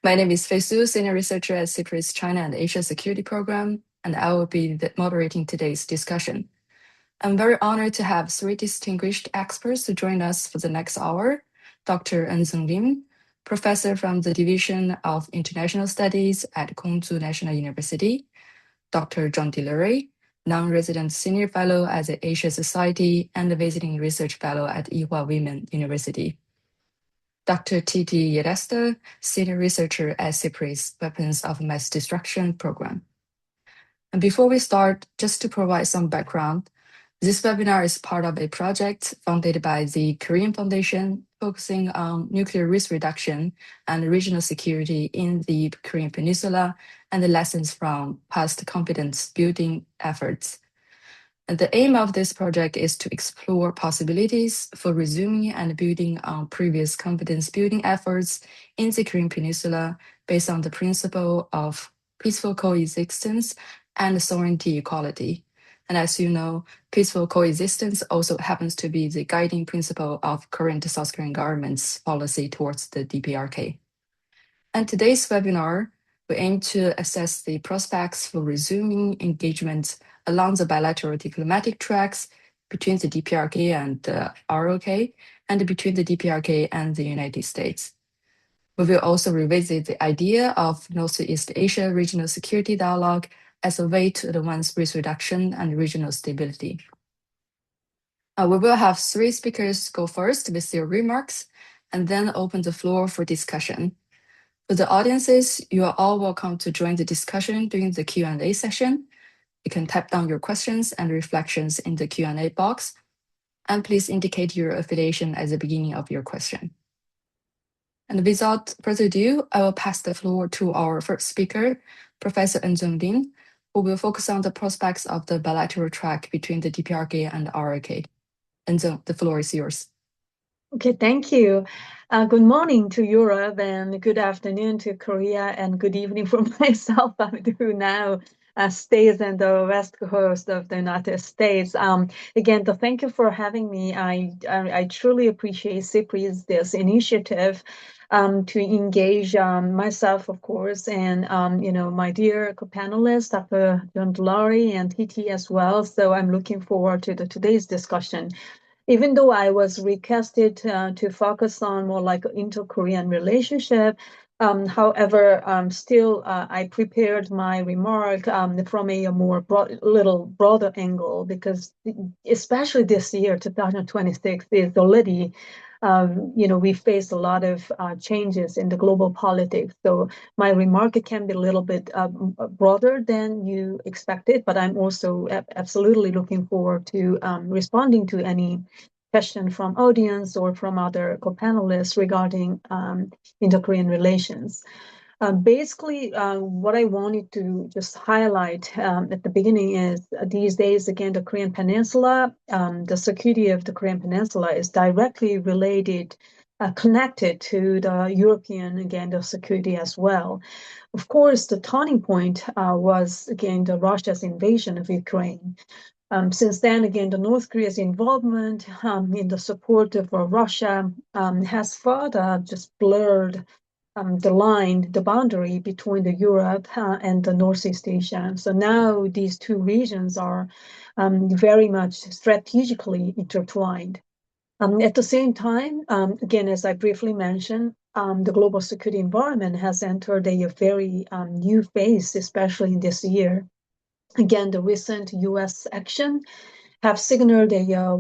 My name is Fei Su, Senior Researcher at SIPRI's China and Asia Security Program, and I will be moderating today's discussion. I'm very honored to have three distinguished experts to join us for the next hour. Dr. Eunjung Lim, professor from the Division of International Studies at Kongju National University. Dr. John Delury, non-resident senior fellow at the Asia Society and visiting research fellow at Ewha Women University. Dr. T.T. Yeresta, senior researcher at SIPRI's Weapons of Mass Destruction program. And before we start, just to provide some background, this webinar is part of a project funded by the Korean Foundation focusing on nuclear risk reduction and regional security in the Korean Peninsula and the lessons from past confidence building efforts. And the aim of this project is to explore possibilities for resuming and building on previous confidence building efforts in the Korean Peninsula based on the principle of peaceful coexistence and sovereignty equality. And as you know, peaceful coexistence also happens to be the guiding principle of current South Korean government's policy towards the DPRK. And today's webinar, we aim to assess the prospects for resuming engagement along the bilateral diplomatic tracks between the DPRK and the ROK, and between the DPRK and the United States. We will also revisit the idea of Northeast Asia regional security dialogue as a way to advance risk reduction and regional stability. We will have three speakers go first with their remarks, and then open the floor for discussion. For the audiences, you are all welcome to join the discussion during the Q&A session. You can type down your questions and reflections in the Q&A box, and please indicate your affiliation at the beginning of your question. And without further ado, I will pass the floor to our first speaker, Professor Eunjung Lim, who will focus on the prospects of the bilateral track between the DPRK and ROK. Eunjung, the floor is yours. Okay, thank you. Good morning to Europe, and good afternoon to Korea, and good evening for myself. I'm doing now. Stays in the west coast of the United States. Again, thank you for having me. I truly appreciate SIPRI's this initiative to engage myself, of course, and my dear co-panelists, Dr. John Delury and TT as well. So I'm looking forward to today's discussion. Even though I was requested to focus on more like inter-Korean relationship, however, still I prepared my remark from a more broader angle, because especially this year, 2026, is already, we face a lot of changes in the global politics. So my remark can be a little bit broader than you expected, but I'm also absolutely looking forward to responding to any question from audience or from other co-panelists regarding inter-Korean relations. Basically, what I wanted to just highlight at the beginning is these days, again, the Korean Peninsula, the security of the Korean Peninsula is directly related, connected to the European, again, the security as well. Of course, the turning point was, again, the Russia's invasion of Ukraine. Since then, again, the North Korea's involvement in the support of Russia has further just blurred the boundary between the Europe and the Northeast Asia. So now these two regions are very much strategically intertwined. At the same time, again, as I briefly mentioned, the global security environment has entered a very new phase, especially in this year. Again, the recent U.S. action have signaled a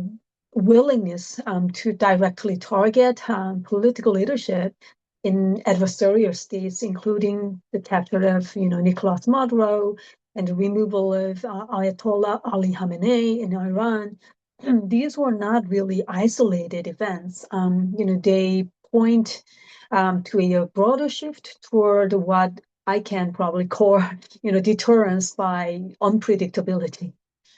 willingness to directly target political leadership in adversarial states, including the capture of, Nicolas Maduro and the removal of Ayatollah Ali Khamenei in Iran. These were not really isolated events. They point to a broader shift toward what I can probably call, deterrence by unpredictability.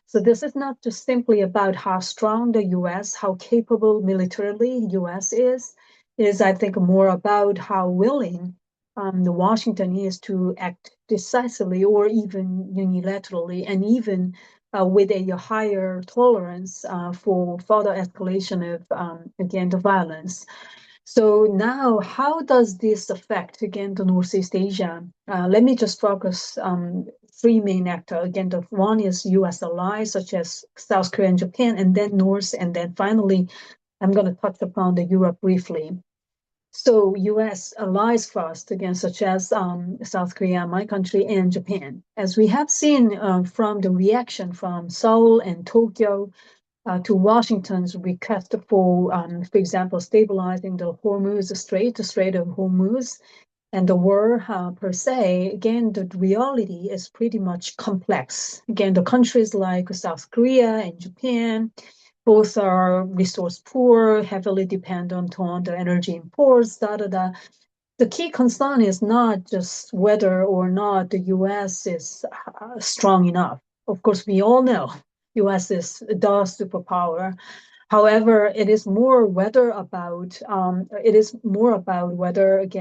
So this is not just simply about how strong the U.S., how capable militarily U.S. is. It is, I think, more about how willing Washington is to act decisively or even unilaterally, and even with a higher tolerance for further escalation of, again, the violence. So now, how does this affect, again, the Northeast Asia? Let me just focus on three main actors. Again, the one is U.S. allies, such as South Korea and Japan, and then North, and then finally, I'm going to touch upon the Europe briefly. So U.S. allies first, again, such as South Korea, my country, and Japan. As we have seen from the reaction from Seoul and Tokyo, to Washington's request for example, stabilizing the Hormuz Strait, the Strait of Hormuz, and the war per se. Again, the reality is pretty much complex. Again, the countries like South Korea and Japan, both are resource poor, heavily dependent on the energy imports, da da da. The key concern is not just whether or not the U.S. is strong enough. Of course, we all know U.S. is the superpower. However, it is more whether, again,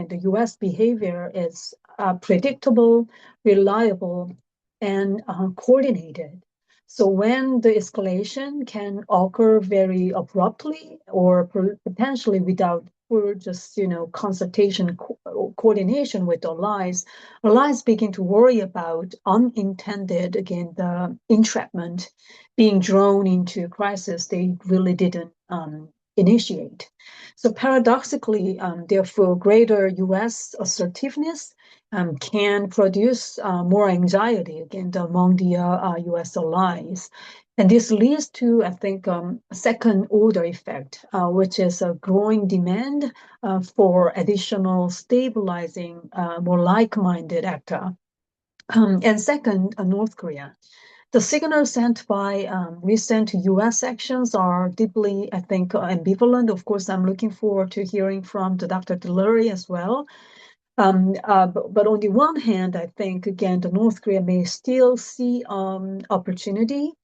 the U.S. behavior is predictable, reliable, and coordinated. So when the escalation can occur very abruptly or potentially without just consultation, coordination with allies begin to worry about unintended, again, the entrapment, being drawn into crisis they really didn't initiate. So paradoxically, therefore, greater U.S. assertiveness can produce more anxiety, again, among the U.S. allies. And this leads to, I think, a second order effect, which is a growing demand for additional stabilizing, more like-minded actor. And second, North Korea. The signals sent by recent U.S. actions are deeply, I think, ambivalent. Of course, I'm looking forward to hearing from the Dr. Delury as well. But on the one hand, I think, again, the North Korea may still see opportunity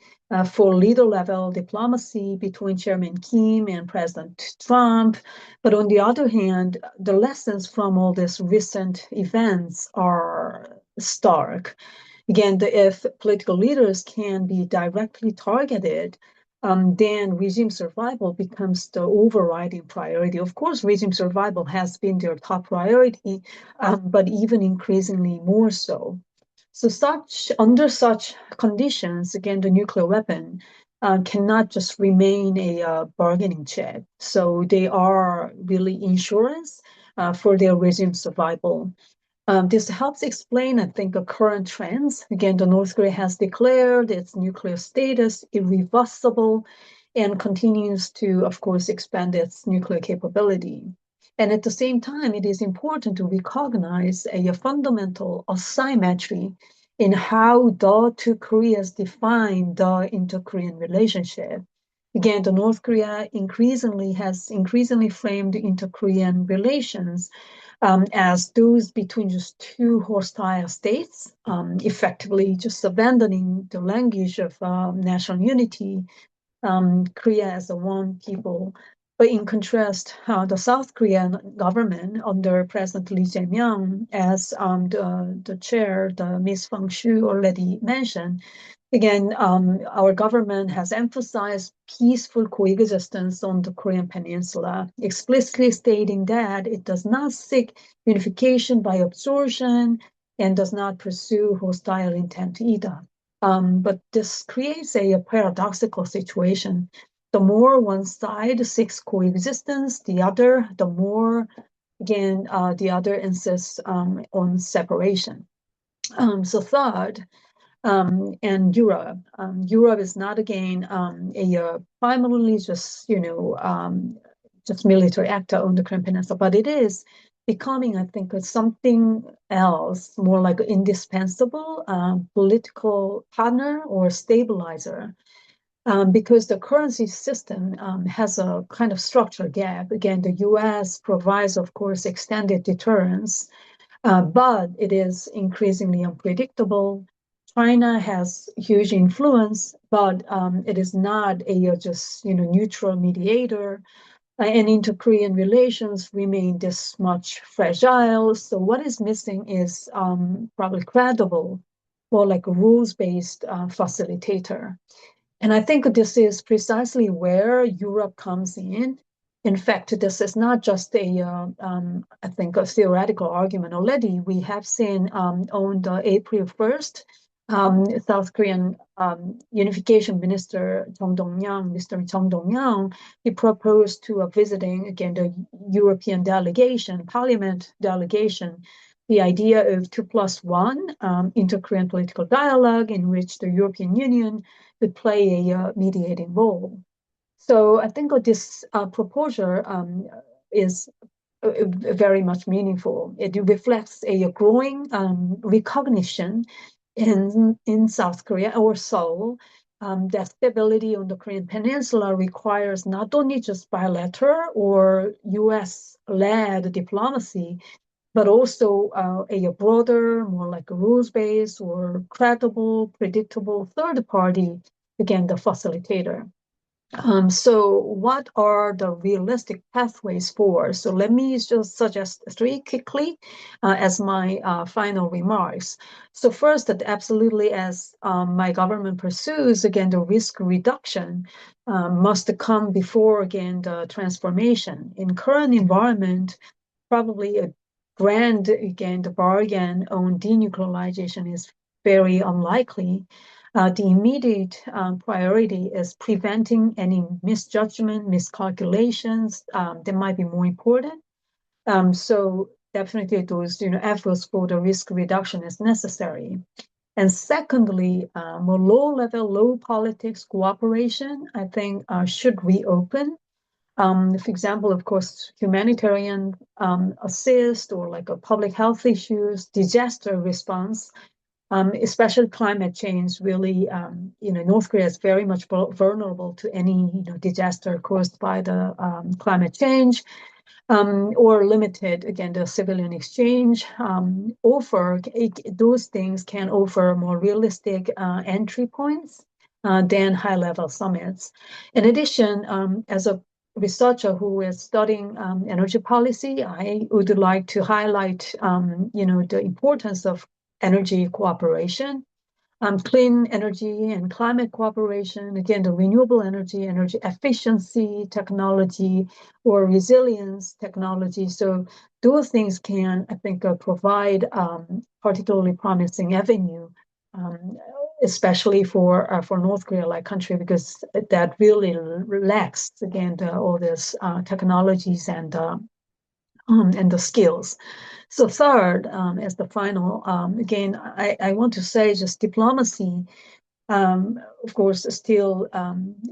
for leader-level diplomacy between Chairman Kim and President Trump. But on the other hand, the lessons from all these recent events are stark. Again, if political leaders can be directly targeted, then regime survival becomes the overriding priority. Of course, regime survival has been their top priority, but even increasingly more so. So under such conditions, again, the nuclear weapon cannot just remain a bargaining chip. So they are really insurance for their regime survival. This helps explain, I think, the current trends. Again, the North Korea has declared its nuclear status irreversible and continues to, of course, expand its nuclear capability. And at the same time, it is important to recognize a fundamental asymmetry in how the two Koreas define the inter-Korean relationship. Again, the North Korea has increasingly framed inter-Korean relations as those between just two hostile states, effectively just abandoning the language of national unity, Korea as a one people. But in contrast, the South Korean government under President Lee Jae-myung, as the chair, the Ms. Fang Shu already mentioned, again, our government has emphasized peaceful coexistence on the Korean Peninsula, explicitly stating that it does not seek unification by absorption and does not pursue hostile intent either. But this creates a paradoxical situation. The more one side seeks coexistence, the more, again, the other insists on separation. So third, and Europe. Europe is not, again, a primarily just military actor on the Korean Peninsula, but it is becoming, I think, something else, more like an indispensable political partner or stabilizer. Because the currency system has a kind of structural gap. Again, the U.S. provides, of course, extended deterrence, but it is increasingly unpredictable. China has huge influence, but it is not a just neutral mediator. And inter-Korean relations remain this much fragile. So what is missing is probably credible, more like a rules-based facilitator. And I think this is precisely where Europe comes in. In fact, this is not just I think, a theoretical argument. Already, we have seen on the April 1st, South Korean Unification Minister Mr. Chung Dong-yang, he proposed to visiting again the European delegation, Parliament delegation, the idea of 2+1 inter-Korean political dialogue in which the European Union could play a mediating role. So I think this proposal is very much meaningful. It reflects a growing recognition in South Korea or Seoul that stability on the Korean Peninsula requires not only just bilateral or U.S.-led diplomacy, but also a broader, more like a rules-based or credible, predictable third party, again, the facilitator. So what are the realistic pathways for? So let me just suggest three quickly as my final remarks. So first, that absolutely as my government pursues, again, the risk reduction must come before, again, the transformation. In current environment, probably a grand, again, the bargain on denuclearization is very unlikely. The immediate priority is preventing any misjudgment, miscalculations that might be more important. So definitely those efforts for the risk reduction is necessary. And secondly, more low-level, low politics cooperation, I think, should reopen. For example, of course, humanitarian assist or like a public health issues, disaster response, especially climate change, really, North Korea is very much vulnerable to any, disaster caused by the climate change, or limited, again, the civilian exchange. Those things can offer more realistic entry points than high-level summits. In addition, as a researcher who is studying energy policy, I would like to highlight, the importance of energy cooperation, clean energy and climate cooperation, again, the renewable energy, energy efficiency technology, or resilience technology. So those things can, I think, provide particularly promising avenue, especially for North Korea-like country, because that really lacks, again, all these technologies and the skills. So third, as the final, again, I want to say just diplomacy, of course, still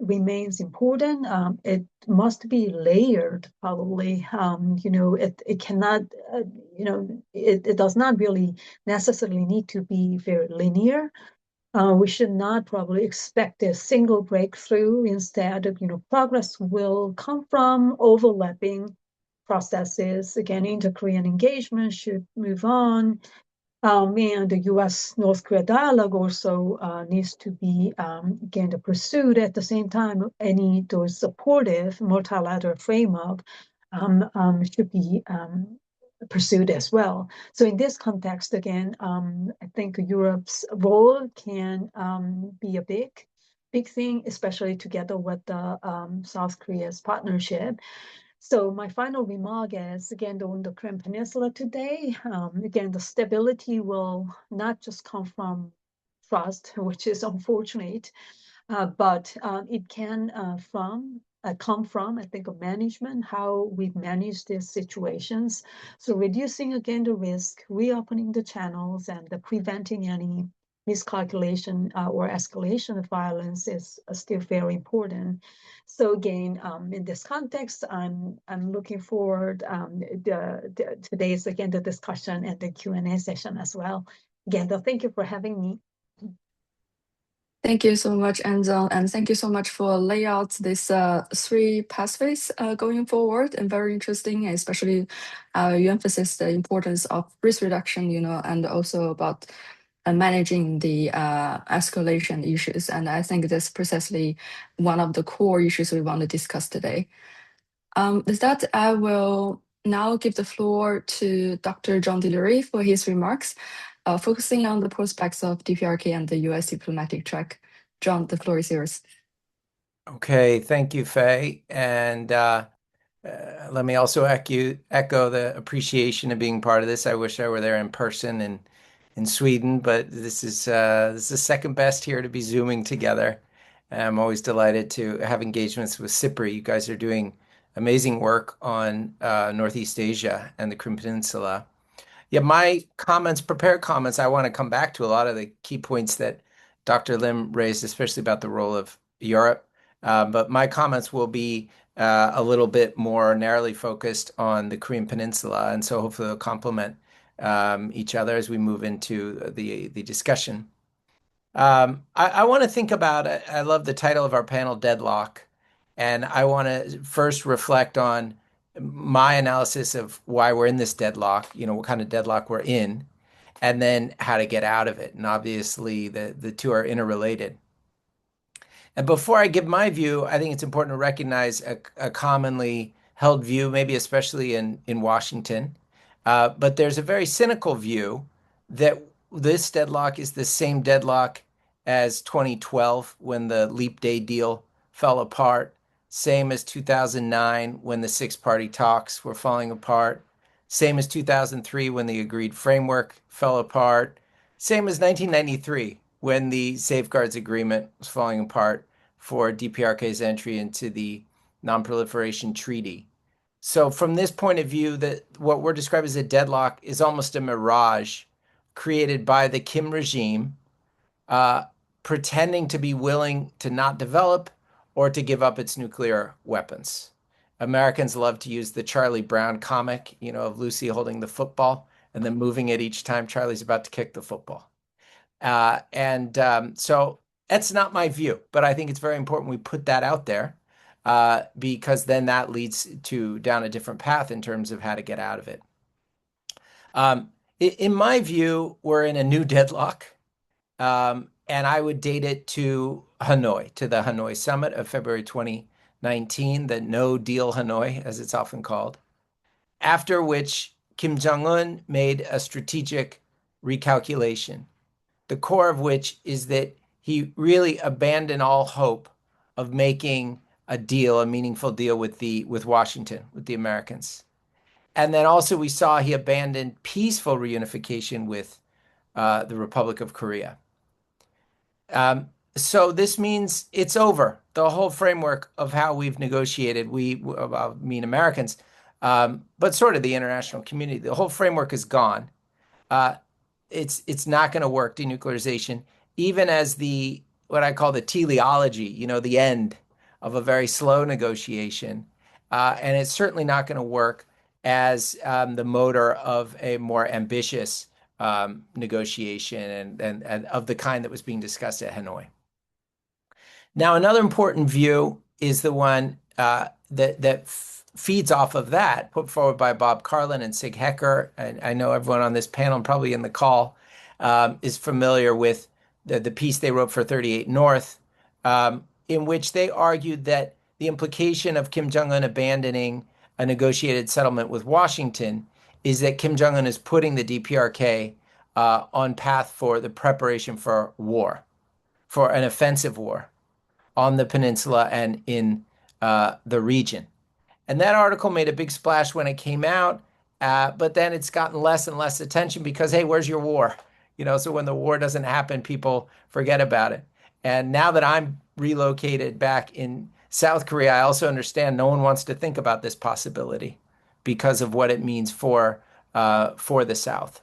remains important. It must be layered, probably. It cannot, it does not really necessarily need to be very linear. We should not probably expect a single breakthrough. Instead, progress will come from overlapping processes. Again, inter-Korean engagement should move on. And the U.S.-North Korea dialogue also needs to be, again, pursued at the same time. Any those supportive multilateral framework should be pursued as well. So in this context, again, I think Europe's role can be a big thing, especially together with the South Korea's partnership. So my final remark is, again, on the Korean Peninsula today, again, the stability will not just come from trust, which is unfortunate, but it can come from, I think, of management, how we manage these situations. So reducing, again, the risk, reopening the channels, and preventing any miscalculation or escalation of violence is still very important. So again, in this context, I'm looking forward today's, again, the discussion and the Q&A session as well. Again, thank you for having me. Thank you so much, Eunjung, and thank you so much for lay out these three pathways going forward, and very interesting, especially you emphasize the importance of risk reduction, and also about managing the escalation issues. And I think that's precisely one of the core issues we want to discuss today. With that, I will now give the floor to Dr. John Delury for his remarks, focusing on the prospects of DPRK and the US diplomatic track. John, the floor is yours. Okay, thank you, Faye. And Let me also echo the appreciation of being part of this. I wish I were there in person in Sweden, but this is second best here to be Zooming together. I'm always delighted to have engagements with SIPRI. You guys are doing amazing work on Northeast Asia and the Korean Peninsula. Yeah, my comments, prepared comments, I want to come back to a lot of the key points that Dr. Lim raised, especially about the role of Europe. But my comments will be a little bit more narrowly focused on the Korean Peninsula, and so hopefully they'll complement each other as we move into the discussion. I want to think about, I love the title of our panel, Deadlock, and I want to first reflect on my analysis of why we're in this deadlock, what kind of deadlock we're in, and then how to get out of it. And obviously, the two are interrelated. And before I give my view, I think it's important to recognize a commonly held view, maybe especially in Washington. But there's a very cynical view that this deadlock is the same deadlock as 2012 when the Leap Day deal fell apart, same as 2009 when the six-party talks were falling apart, same as 2003 when the agreed framework fell apart, same as 1993 when the Safeguards Agreement was falling apart for DPRK's entry into the non-proliferation treaty. So from this point of view, that what we're describing as a deadlock is almost a mirage created by the Kim regime, uh, pretending to be willing to not develop or to give up its nuclear weapons. Americans love to use the Charlie Brown comic, of Lucy holding the football and then moving it each time Charlie's about to kick the football. So that's not my view, but I think it's very important we put that out there because then that leads to down a different path in terms of how to get out of it. In my view, we're in a new deadlock, and I would date it to Hanoi, to the Hanoi summit of February 2019, the No Deal Hanoi, as it's often called, after which Kim Jong-un made a strategic recalculation, the core of which is that he really abandoned all hope of making a deal, a meaningful deal with Washington, with the Americans. And then also we saw he abandoned peaceful reunification with the Republic of Korea. So this means it's over. The whole framework of how we've negotiated, I mean Americans, but sort of the international community, the whole framework is gone. Uh, it's not going to work, denuclearization, even as the what I call the teleology, the end of a very slow negotiation. And it's certainly not going to work as the motor of a more ambitious negotiation and of the kind that was being discussed at Hanoi. Now, another important view is the one that feeds off of that, put forward by Bob Carlin and Sig Hecker. And I know everyone on this panel and probably in the call is familiar with the piece they wrote for 38 North, in which they argued that the implication of Kim Jong-un abandoning a negotiated settlement with Washington is that Kim Jong-un is putting the DPRK on path for the preparation for war, for an offensive war on the peninsula and in the region. And that article made a big splash when it came out, but then it's gotten less and less attention because, hey, where's your war? So when the war doesn't happen, people forget about it. And now that I'm relocated back in South Korea, I also understand no one wants to think about this possibility because of what it means for the South.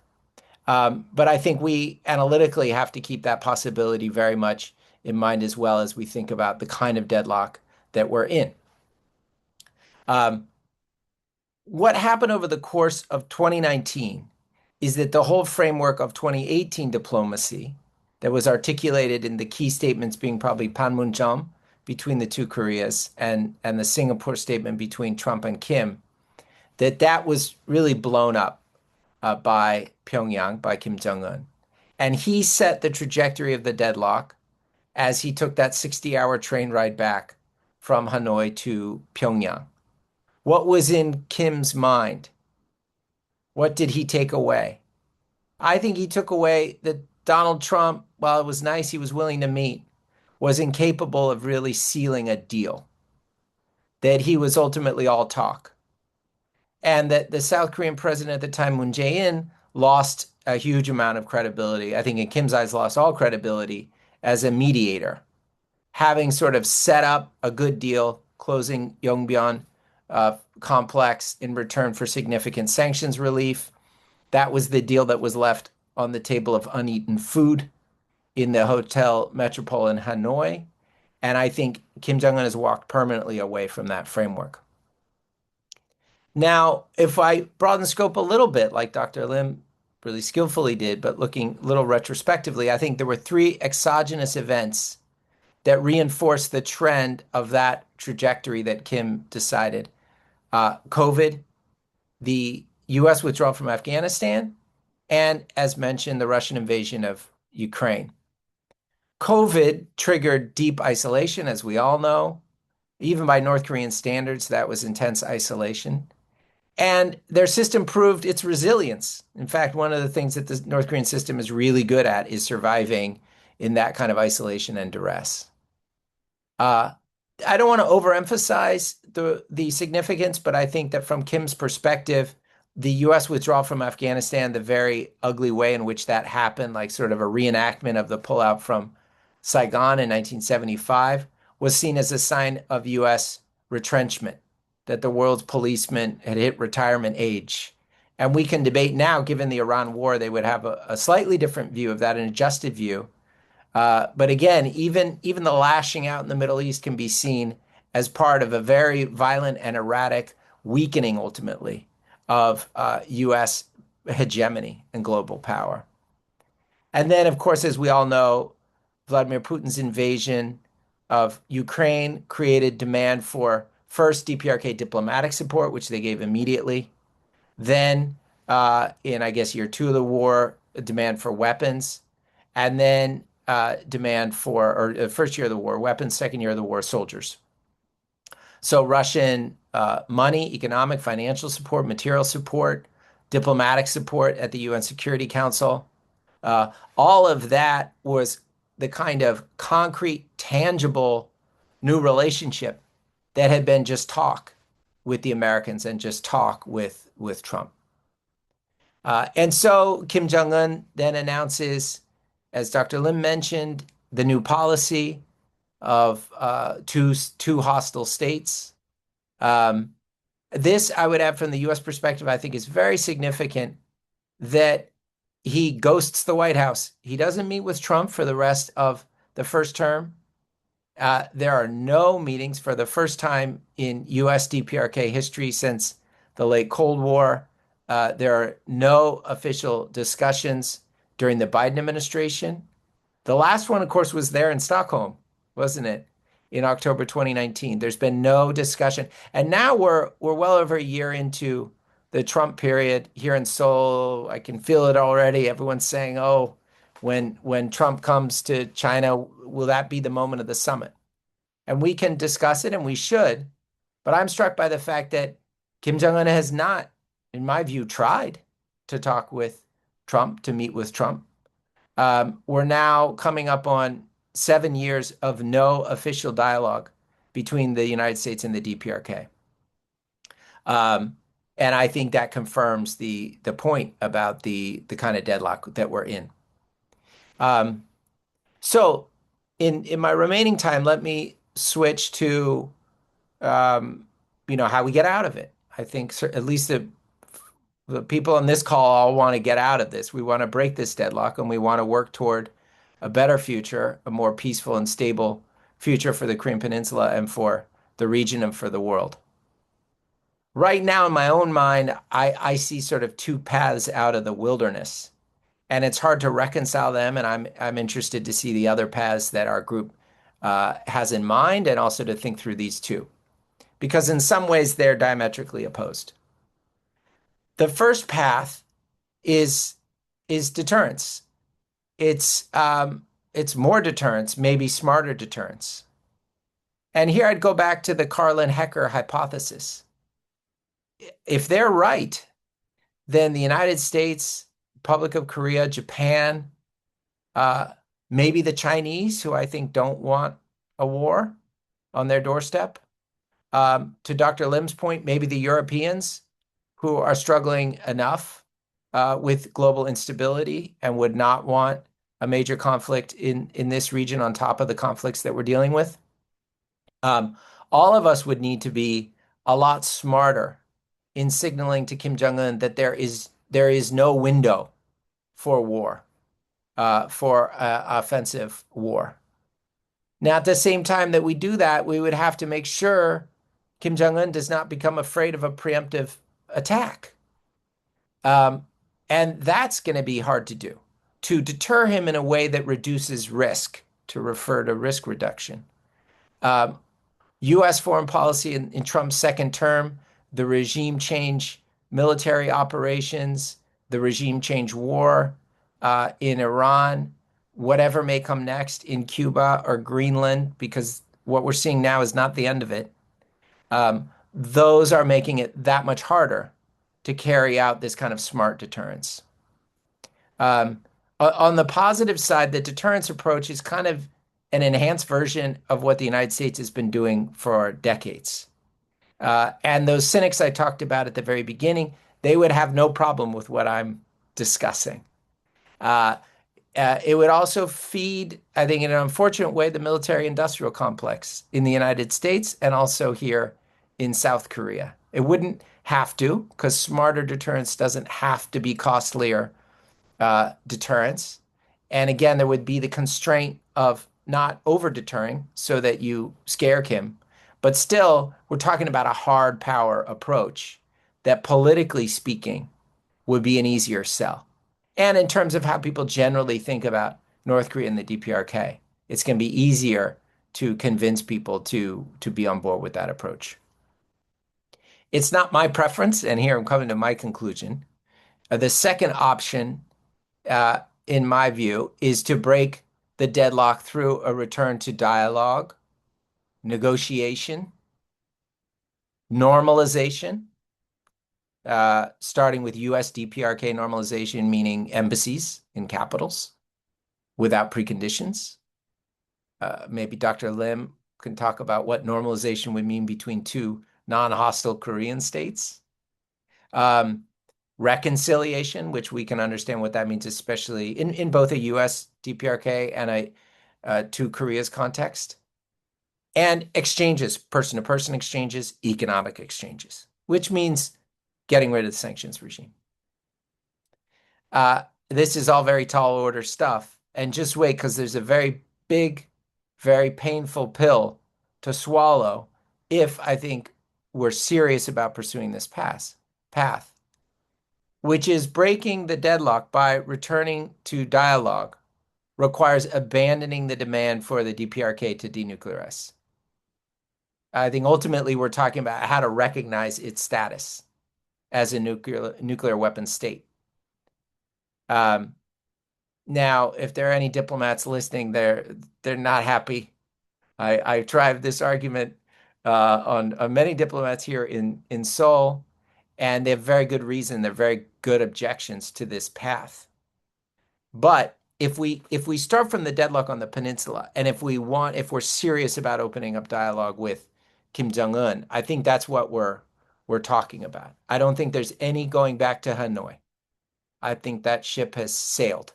But I think we analytically have to keep that possibility very much in mind as well as we think about the kind of deadlock that we're in. What happened over the course of 2019 is that the whole framework of 2018 diplomacy that was articulated in the key statements being probably Panmunjom between the two Koreas and the Singapore statement between Trump and Kim, that was really blown up by Pyongyang, by Kim Jong-un. And he set the trajectory of the deadlock as he took that 60-hour train ride back from Hanoi to Pyongyang. What was in Kim's mind? What did he take away? I think he took away that Donald Trump, while it was nice he was willing to meet, was incapable of really sealing a deal. that he was ultimately all talk, and that the South Korean president at the time, Moon Jae-in, lost a huge amount of credibility. I think in Kim's eyes, lost all credibility as a mediator, having sort of set up a good deal, closing Yongbyon complex in return for significant sanctions relief. That was the deal that was left on the table of uneaten food in the Hotel Metropole in Hanoi. And I think Kim Jong-un has walked permanently away from that framework. Now, if I broaden the scope a little bit, like Dr. Lim really skillfully did, but looking a little retrospectively, I think there were three exogenous events that reinforced the trend of that trajectory that Kim decided. COVID, the US withdrawal from Afghanistan, and as mentioned, the Russian invasion of Ukraine. COVID triggered deep isolation, as we all know. Even by North Korean standards, that was intense isolation. And their system proved its resilience. In fact, one of the things that the North Korean system is really good at is surviving in that kind of isolation and duress. I don't want to overemphasize the significance, but I think that from Kim's perspective, the U.S. withdrawal from Afghanistan, the very ugly way in which that happened, like sort of a reenactment of the pullout from Saigon in 1975, was seen as a sign of U.S. retrenchment, that the world's policemen had hit retirement age. And we can debate now, given the Iran war, they would have a slightly different view of that, an adjusted view. But again, even the lashing out in the Middle East can be seen as part of a very violent and erratic weakening, ultimately, of U.S. hegemony and global power. And then, of course, as we all know, Vladimir Putin's invasion of Ukraine created demand for first DPRK diplomatic support, which they gave immediately. Then, in I guess year 2 of the war, a demand for weapons, and then demand for, or first year of the war, weapons, second year of the war, soldiers. So Russian money, economic, financial support, material support, diplomatic support at the UN Security Council. All of that was the kind of concrete, tangible new relationship that had been just talk with the Americans and just talk with Trump. And so Kim Jong-un then announces, as Dr. Lim mentioned, the new policy of two hostile states. This, I would add from the U.S. perspective, I think is very significant that he ghosts the White House. He doesn't meet with Trump for the rest of the first term. There are no meetings for the first time in U.S. DPRK history since the late Cold War. There are no official discussions during the Biden administration. The last one, of course, was there in Stockholm, wasn't it? In October 2019. There's been no discussion. And now we're well over a year into the Trump period here in Seoul. I can feel it already. Everyone's saying, oh, when Trump comes to China, will that be the moment of the summit? And we can discuss it, and we should. But I'm struck by the fact that Kim Jong-un has not, in my view, tried to talk with Trump, to meet with Trump. We're now coming up on 7 years of no official dialogue between the United States and the DPRK. And I think that confirms the point about the kind of deadlock that we're in. So in my remaining time, let me switch to how we get out of it. I think at least the people on this call all want to get out of this. We want to break this deadlock, and we want to work toward a better future, a more peaceful and stable future for the Korean Peninsula and for the region and for the world. Right now, in my own mind, I see sort of two paths out of the wilderness, and it's hard to reconcile them. And I'm interested to see the other paths that our group has in mind, and also to think through these two, because in some ways they're diametrically opposed. The first path is deterrence. It's more deterrence, maybe smarter deterrence. And here I'd go back to the Carlin Hecker hypothesis. If they're right, then the United States, Republic of Korea, Japan, maybe the Chinese, who I think don't want a war on their doorstep, To Dr. Lim's point, maybe the Europeans who are struggling enough with global instability and would not want a major conflict in this region on top of the conflicts that we're dealing with. All of us would need to be a lot smarter in signaling to Kim Jong-un that there is no window for war, for offensive war. Now, at the same time that we do that, we would have to make sure Kim Jong-un does not become afraid of a preemptive attack. And that's going to be hard to do, to deter him in a way that reduces risk, to refer to risk reduction. U.S. foreign policy in Trump's second term, the regime change military operations, the regime change war in Iran, whatever may come next in Cuba or Greenland, because what we're seeing now is not the end of it. Those are making it that much harder to carry out this kind of smart deterrence. On the positive side, the deterrence approach is kind of an enhanced version of what the United States has been doing for decades. And those cynics I talked about at the very beginning, they would have no problem with what I'm discussing. It would also feed, I think in an unfortunate way, the military-industrial complex in the United States and also here in South Korea. It wouldn't have to, because smarter deterrence doesn't have to be costlier deterrence. And again, there would be the constraint of not over-deterring so that you scare Kim. But still, we're talking about a hard power approach that, politically speaking, would be an easier sell. And in terms of how people generally think about North Korea and the DPRK, it's going to be easier to convince people to be on board with that approach. It's not my preference, and here I'm coming to my conclusion. The second option, in my view, is to break the deadlock through a return to dialogue, negotiation, normalization, starting with U.S. DPRK normalization, meaning embassies in capitals without preconditions. Maybe Dr. Lim can talk about what normalization would mean between two non-hostile Korean states. Reconciliation, which we can understand what that means, especially in both a U.S. DPRK and a two Koreas context. And exchanges, person-to-person exchanges, economic exchanges, which means getting rid of the sanctions regime. This is all very tall order stuff. And just wait, because there's a very big, very painful pill to swallow if I think we're serious about pursuing this path, which is breaking the deadlock by returning to dialogue requires abandoning the demand for the DPRK to denuclearize. I think ultimately we're talking about how to recognize its status as a nuclear weapon state. Now, if there are any diplomats listening, they're not happy. I tried this argument on many diplomats here in Seoul, and they have very good reason. They're very good objections to this path. But if we start from the deadlock on the peninsula, and if we're serious about opening up dialogue with Kim Jong-un, I think that's what we're talking about. I don't think there's any going back to Hanoi. I think that ship has sailed.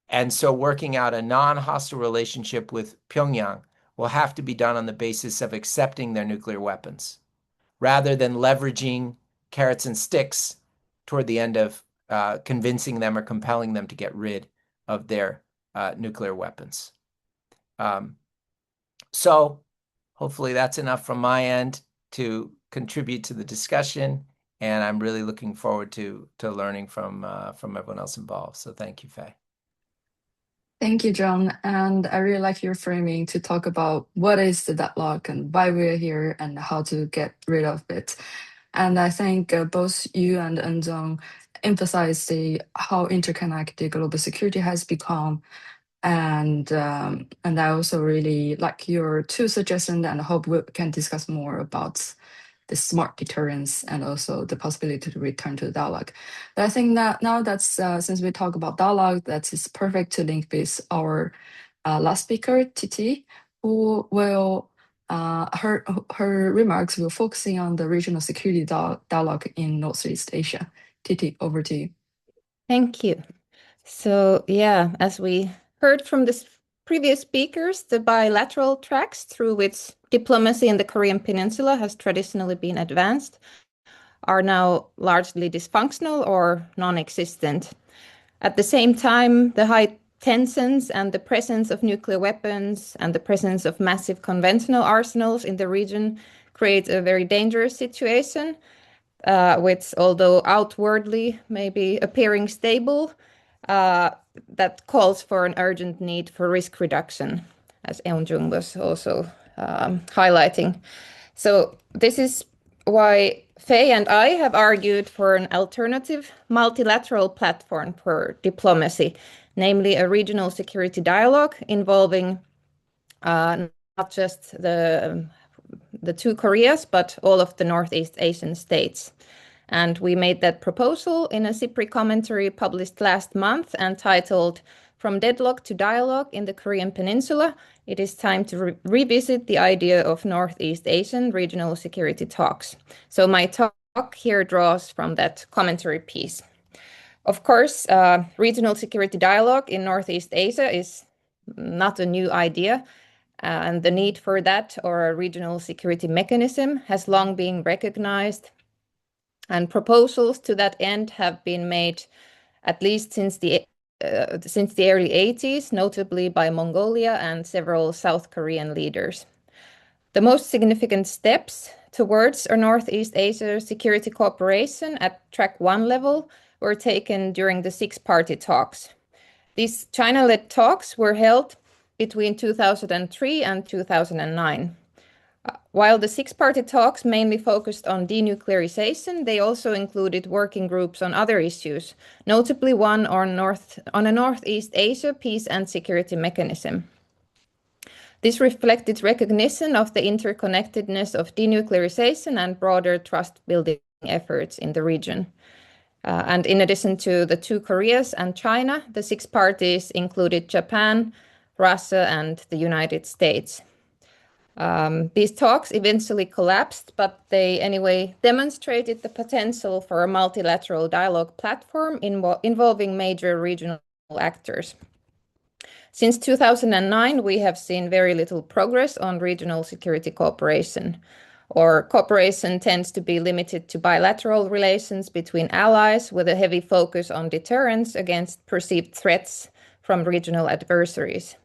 And so working out a non-hostile relationship with Pyongyang will have to be done on the basis of accepting their nuclear weapons, rather than leveraging carrots and sticks toward the end of convincing them or compelling them to get rid of their nuclear weapons. So hopefully that's enough from my end to contribute to the discussion, and I'm really looking forward to learning from everyone else involved. So thank you, Faye. Thank you, John. And I really like your framing to talk about what is the deadlock and why we're here and how to get rid of it. And I think both you and Eunjung emphasize how interconnected global security has become. And I also really like your two suggestions, and I hope we can discuss more about the smart deterrence and also the possibility to return to the dialogue. But I think that now that's since we talk about dialogue, that is perfect to link with our last speaker, Titi, who will Her remarks will focusing on the regional security dialogue in Northeast Asia. Titi, over to you. Thank you. So yeah, as we heard from the previous speakers, the bilateral tracks through which diplomacy in the Korean Peninsula has traditionally been advanced are now largely dysfunctional or non-existent. At the same time, the high tensions and the presence of nuclear weapons and the presence of massive conventional arsenals in the region create a very dangerous situation, which, although outwardly maybe appearing stable, that calls for an urgent need for risk reduction, as Eunjung was also highlighting. So this is why Faye and I have argued for an alternative multilateral platform for diplomacy, namely a regional security dialogue involving not just the two Koreas, but all of the Northeast Asian states. And we made that proposal in a SIPRI commentary published last month and titled "From Deadlock to Dialogue in the Korean Peninsula, it is time to revisit the idea of Northeast Asian regional security talks." So my talk here draws from that commentary piece. Of course, regional security dialogue in Northeast Asia is not a new idea, and the need for that or a regional security mechanism has long been recognized. And proposals to that end have been made at least since the early 80s, notably by Mongolia and several South Korean leaders. The most significant steps towards a Northeast Asia security cooperation at Track 1 level were taken during the six-party talks. These China-led talks were held between 2003 and 2009. While the six-party talks mainly focused on denuclearization, they also included working groups on other issues, notably one on a Northeast Asia peace and security mechanism. This reflected recognition of the interconnectedness of denuclearization and broader trust-building efforts in the region. And in addition to the two Koreas and China, the six parties included Japan, Russia, and the United States. These talks eventually collapsed, but they anyway demonstrated the potential for a multilateral dialogue platform involving major regional actors. Since 2009, we have seen very little progress on regional security cooperation, or cooperation tends to be limited to bilateral relations between allies with a heavy focus on deterrence against perceived threats from regional adversaries.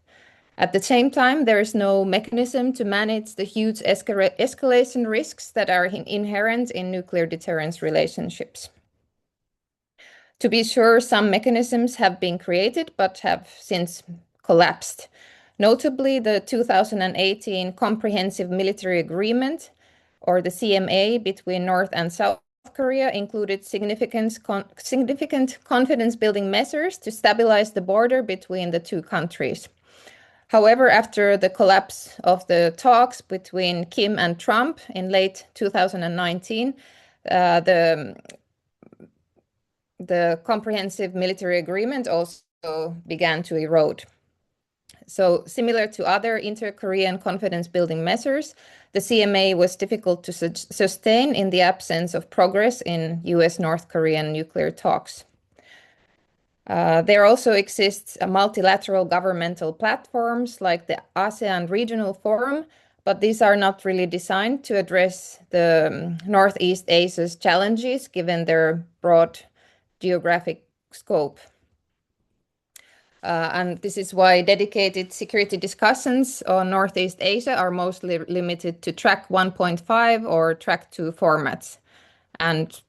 At the same time, there is no mechanism to manage the huge escalation risks that are inherent in nuclear deterrence relationships. To be sure, some mechanisms have been created but have since collapsed. Notably, the 2018 Comprehensive Military Agreement, or the CMA, between North and South Korea included significant confidence-building measures to stabilize the border between the two countries. However, after the collapse of the talks between Kim and Trump in late 2019, the Comprehensive Military Agreement also began to erode. So, similar to other inter-Korean confidence-building measures, the CMA was difficult to sustain in the absence of progress in US-North Korean nuclear talks. There also exists multilateral governmental platforms like the ASEAN Regional Forum, but these are not really designed to address the Northeast Asia's challenges given their broad geographic scope. And this is why dedicated security discussions on Northeast Asia are mostly limited to Track 1.5 or Track 2 formats. And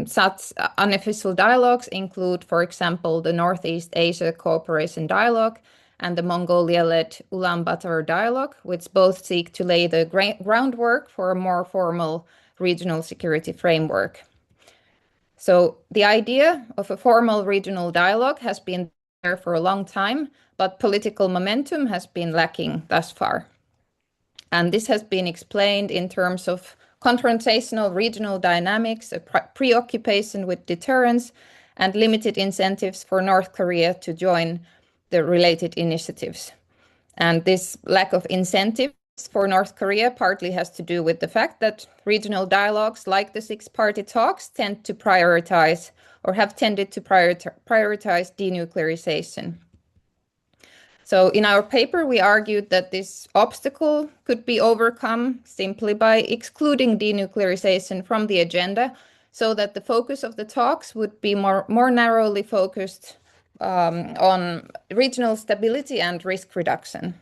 such unofficial dialogues include, for example, the Northeast Asia Cooperation Dialogue and the Mongolia-led Ulaanbaatar Dialogue, which both seek to lay the groundwork for a more formal regional security framework. So the idea of a formal regional dialogue has been there for a long time, but political momentum has been lacking thus far. And this has been explained in terms of confrontational regional dynamics, a preoccupation with deterrence, and limited incentives for North Korea to join the related initiatives. And this lack of incentives for North Korea partly has to do with the fact that regional dialogues like the six-party talks tend to prioritize or have tended to prioritize denuclearization. So in our paper, we argued that this obstacle could be overcome simply by excluding denuclearization from the agenda, so that the focus of the talks would be more narrowly focused on regional stability and risk reduction.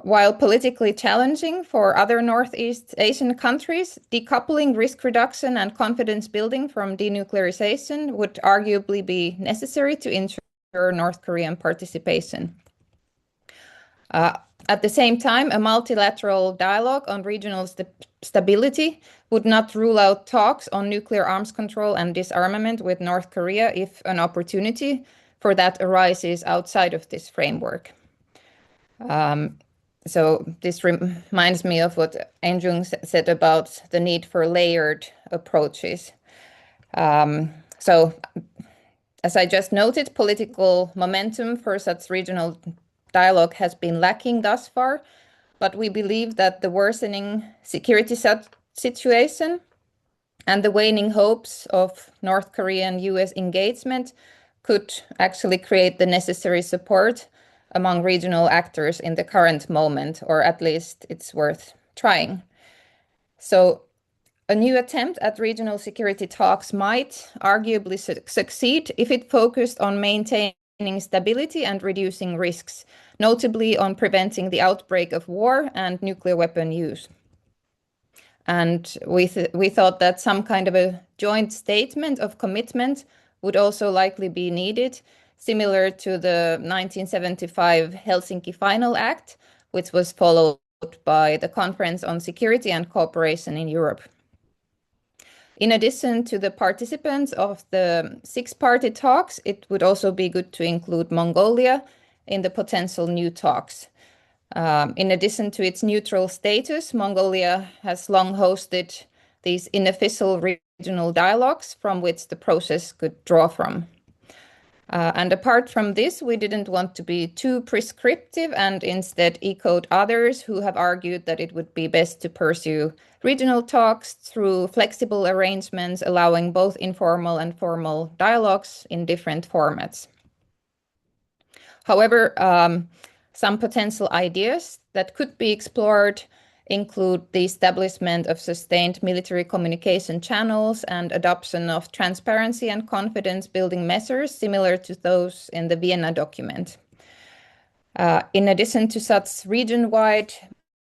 While politically challenging for other Northeast Asian countries, decoupling risk reduction and confidence building from denuclearization would arguably be necessary to ensure North Korean participation. At the same time, a multilateral dialogue on regional stability would not rule out talks on nuclear arms control and disarmament with North Korea if an opportunity for that arises outside of this framework. So this reminds me of what Eunjung said about the need for layered approaches. So as I just noted, political momentum for such regional dialogue has been lacking thus far, but we believe that the worsening security situation and the waning hopes of North Korean US engagement could actually create the necessary support among regional actors in the current moment, or at least it's worth trying. So a new attempt at regional security talks might arguably succeed if it focused on maintaining stability and reducing risks, notably on preventing the outbreak of war and nuclear weapon use. And we thought that some kind of a joint statement of commitment would also likely be needed, similar to the 1975 Helsinki Final Act, which was followed by the Conference on Security and Cooperation in Europe. In addition to the participants of the six-party talks, it would also be good to include Mongolia in the potential new talks. In addition to its neutral status, Mongolia has long hosted these unofficial regional dialogues from which the process could draw from. And apart from this, we didn't want to be too prescriptive and instead echoed others who have argued that it would be best to pursue regional talks through flexible arrangements, allowing both informal and formal dialogues in different formats. However, some potential ideas that could be explored include the establishment of sustained military communication channels and adoption of transparency and confidence building measures similar to those in the Vienna document. In addition to such region-wide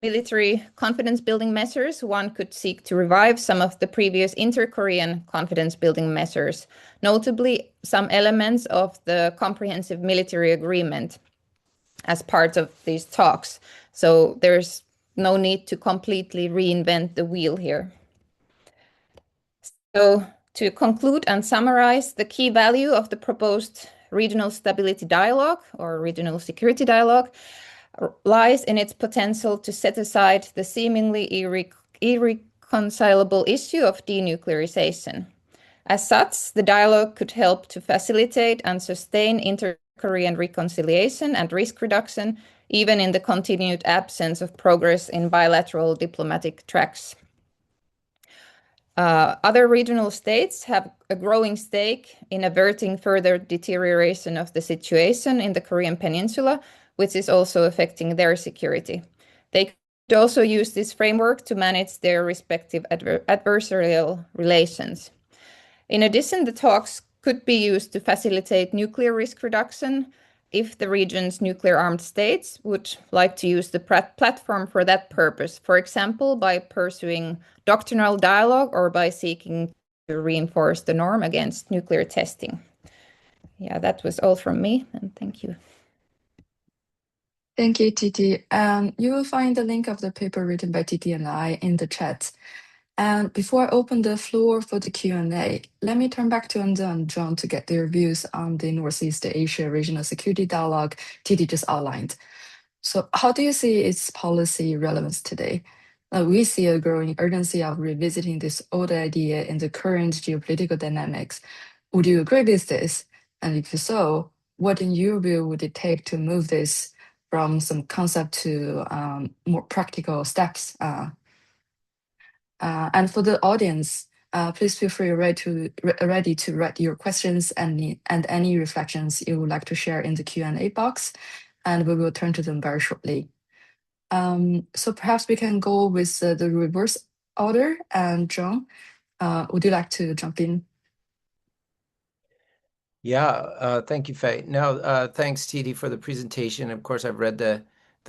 military confidence building measures, one could seek to revive some of the previous inter-Korean confidence building measures, notably some elements of the comprehensive military agreement as part of these talks. So there's no need to completely reinvent the wheel here. So to conclude and summarize, the key value of the proposed regional stability dialogue or regional security dialogue lies in its potential to set aside the seemingly irreconcilable issue of denuclearization. As such, the dialogue could help to facilitate and sustain inter-Korean reconciliation and risk reduction, even in the continued absence of progress in bilateral diplomatic tracks. Other regional states have a growing stake in averting further deterioration of the situation in the Korean Peninsula, which is also affecting their security. They could also use this framework to manage their respective adversarial relations. In addition, the talks could be used to facilitate nuclear risk reduction if the region's nuclear-armed states would like to use the platform for that purpose, for example, by pursuing doctrinal dialogue or by seeking to reinforce the norm against nuclear testing. Yeah, that was all from me, and thank you. Thank you, Titi. You will find the link of the paper written by Titi and I in the chat. And before I open the floor for the Q&A, let me turn back to Eunjung and John to get their views on the Northeast Asia Regional Security Dialogue Titi just outlined. So how do you see its policy relevance today? We see a growing urgency of revisiting this old idea in the current geopolitical dynamics. Would you agree with this? And if so, what in your view would it take to move this from some concept to more practical steps. And for the audience, please feel free ready to write your questions and any reflections you would like to share in the Q&A box, and we will turn to them very shortly. So perhaps we can go with the reverse order. And John, would you like to jump in? Yeah, thank you, Faye. No, thanks, TD, for the presentation. Of course, I've read the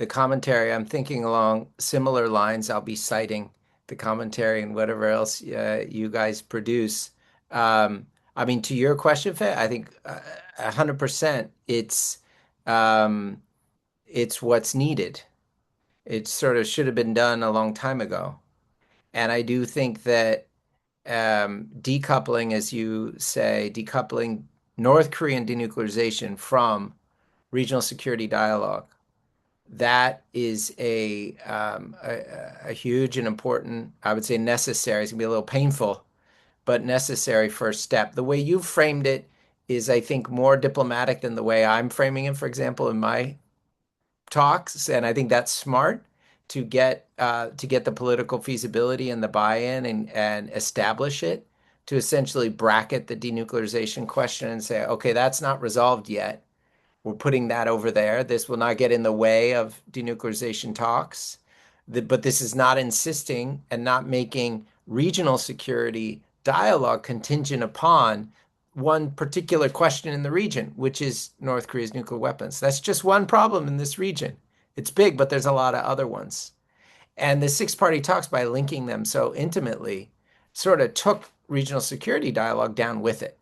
commentary. I'm thinking along similar lines. I'll be citing the commentary and whatever else you guys produce. I mean, to your question, Faye, I think 100% it's what's needed. It sort of should have been done a long time ago. And I do think that decoupling, as you say, decoupling North Korean denuclearization from regional security dialogue, that is a huge and important, I would say necessary, it's gonna be a little painful, but necessary first step. The way you've framed it is, I think, more diplomatic than the way I'm framing it, for example, in my talks, and I think that's smart to get the political feasibility and the buy-in and establish it, to essentially bracket the denuclearization question and say, okay, that's not resolved yet. We're putting that over there. This will not get in the way of denuclearization talks. But this is not insisting and not making regional security dialogue contingent upon one particular question in the region, which is North Korea's nuclear weapons. That's just one problem in this region. It's big, but there's a lot of other ones. And the six-party talks, by linking them so intimately, sort of took regional security dialogue down with it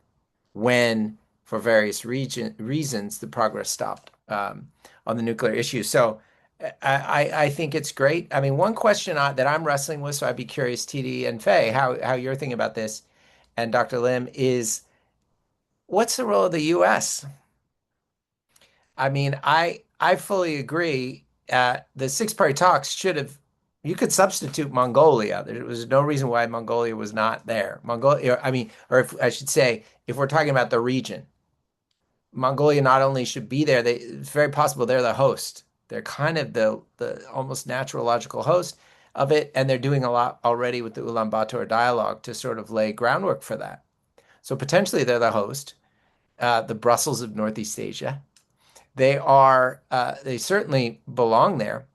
when, for various reasons, the progress stopped on the nuclear issue. So I think it's great. I mean, one question that I'm wrestling with, so I'd be curious, TD and Faye, how you're thinking about this, and Dr. Lim, is what's the role of the U.S.? I mean, I fully agree. The six-party talks should have, you could substitute Mongolia. There was no reason why Mongolia was not there. Mongolia, I mean, or if I should say, if we're talking about the region, Mongolia not only should be there, it's very possible they're the host. They're kind of the almost natural logical host of it, and they're doing a lot already with the Ulaanbaatar dialogue to sort of lay groundwork for that. So potentially they're the host, the Brussels of Northeast Asia. They certainly belong there.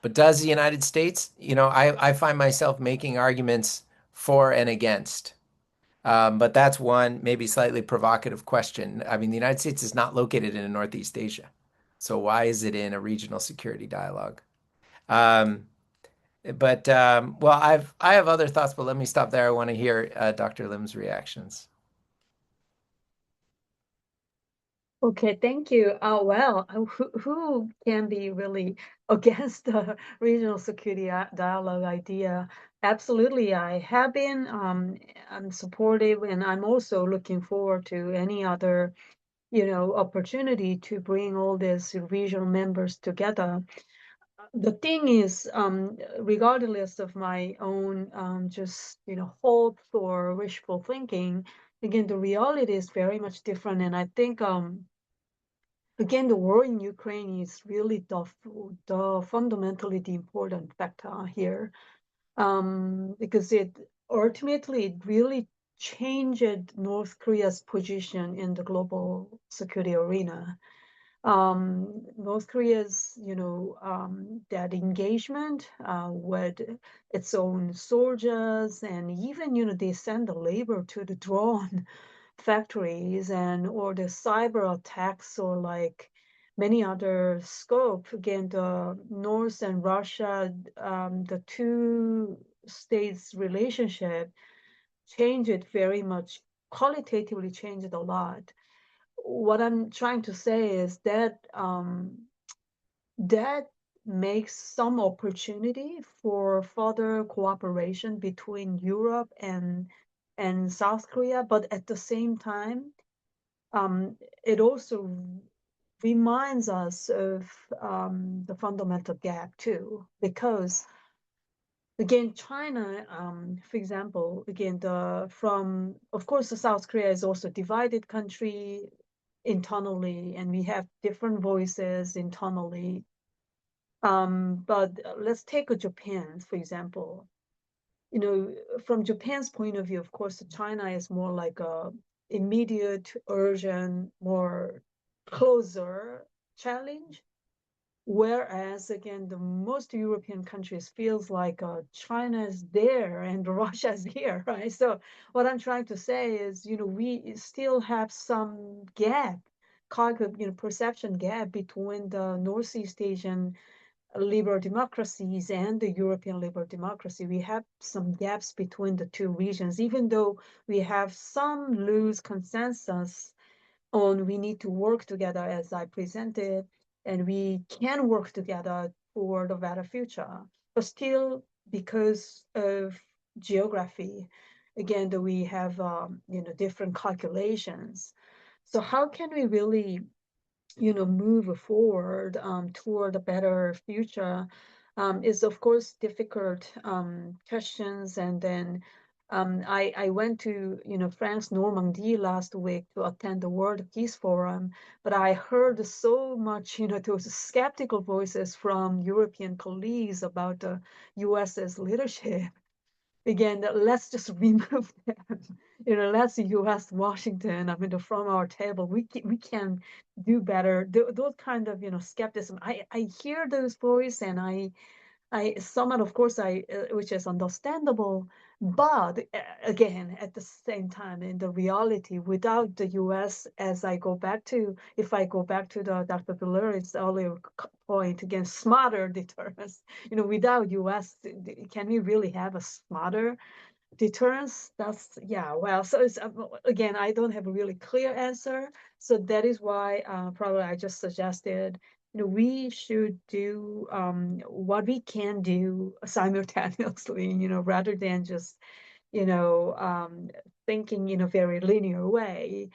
But does the United States? You know, I find myself making arguments for and against. But that's one maybe slightly provocative question. I mean, the United States is not located in Northeast Asia. So why is it in a regional security dialogue? Well, I have other thoughts, but let me stop there. I want to hear Dr. Lim's reactions. Okay, thank you. Well, who can be really against the regional security dialogue idea? Absolutely, I have been. I'm supportive, and I'm also looking forward to any other, opportunity to bring all these regional members together. The thing is, regardless of my own just hopes or wishful thinking, again, the reality is very much different, and I think again, the war in Ukraine is really the fundamentally the important factor here, because it ultimately really changed North Korea's position in the global security arena. North Korea's, that engagement with its own soldiers, and even, they send the labor to the drone factories or the cyber attacks, or like many other scope. Again, the North and Russia, the two states relationship changed very much, qualitatively changed a lot. What I'm trying to say is that that makes some opportunity for further cooperation between Europe and South Korea, but at the same time, it also reminds us of the fundamental gap too, because again, China, for example, again, of course, the South Korea is also a divided country. internally, and we have different voices internally. But let's take Japan, for example. From Japan's point of view, of course, China is more like a immediate, urgent, more closer challenge. Whereas again, the most European countries feels like China is there and Russia is here, right? So what I'm trying to say is, we still have some gap, perception gap between the Northeast Asian liberal democracies and the European liberal democracy. We have some gaps between the two regions, even though we have some loose consensus on we need to work together as I presented, and we can work together toward a better future. But still, because of geography, again, that we have different calculations. So how can we really move forward toward a better future is of course difficult questions. And then I went to France Normandy last week to attend the World Peace Forum, but I heard so much those skeptical voices from European colleagues about the US's leadership. Again, let's just remove them. Let's US Washington. From our table, we can do better. Those kind of skepticism. I hear those voices, and I somewhat, of course, which is understandable, but again, at the same time, in the reality, without the U.S., if I go back to the Dr. Delury's earlier point, again, smarter deterrence. Without U.S., can we really have a smarter deterrence? Well, so it's again, I don't have a really clear answer. So that is why probably I just suggested we should do what we can do simultaneously, rather than just thinking in a very linear way.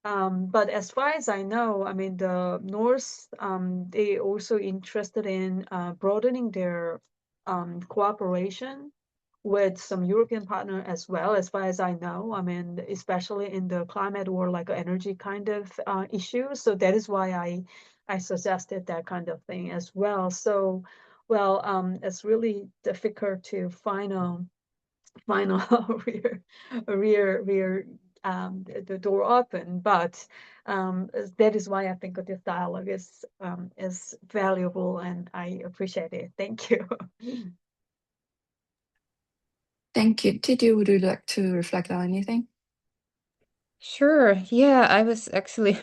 But as far as I know, the North, they also interested in broadening their cooperation with some European partner as well, as far as I know. Especially in the climate or like energy kind of issue. So that is why I suggested that kind of thing as well. So, well, it's really difficult to find a rear the door open, but that is why I think this dialogue is valuable, and I appreciate it. Thank you. Thank you. Titi, would you like to reflect on anything? Sure. Yeah, I was actually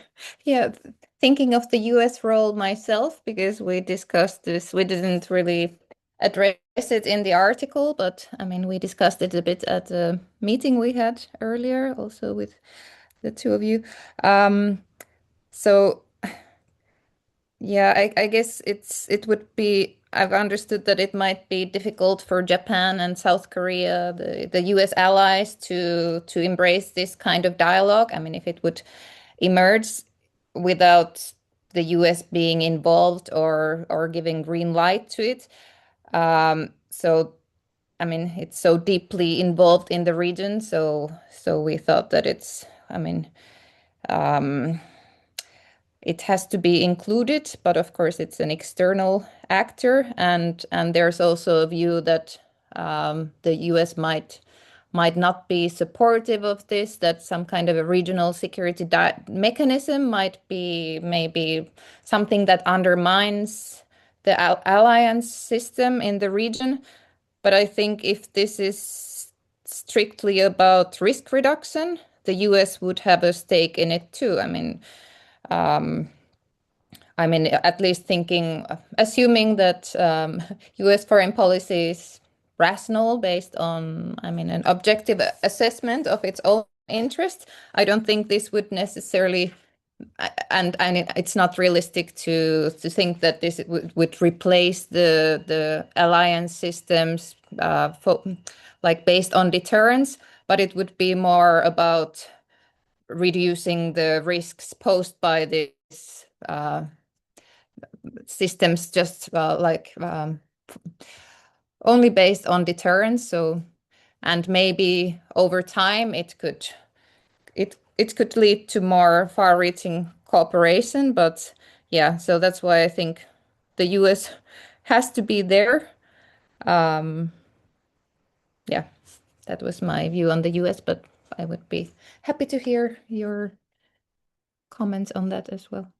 thinking of the US role myself, because we discussed this. We didn't really address it in the article, but we discussed it a bit at the meeting we had earlier, also with the two of you. So yeah, I guess it would be. I've understood that it might be difficult for Japan and South Korea, the US allies, to embrace this kind of dialogue. If it would emerge without the US being involved or giving green light to it. So it's so deeply involved in the region. So we thought that it has to be included, but of course it's an external actor, and there's also a view that the US might not be supportive of this, that some kind of a regional security mechanism might be maybe something that undermines the alliance system in the region. But I think if this is strictly about risk reduction, the US would have a stake in it too. At least assuming that US foreign policy is rational based on, an objective assessment of its own interest, I don't think this would necessarily, and it's not realistic to think that this would replace the alliance systems, like based on deterrence, but it would be more about reducing the risks posed by this systems, just only based on deterrence. So, and maybe over time it it could lead to more far-reaching cooperation. But yeah, so that's why I think the US has to be there. Yeah, that was my view on the US, but I would be happy to hear your comments on that as well.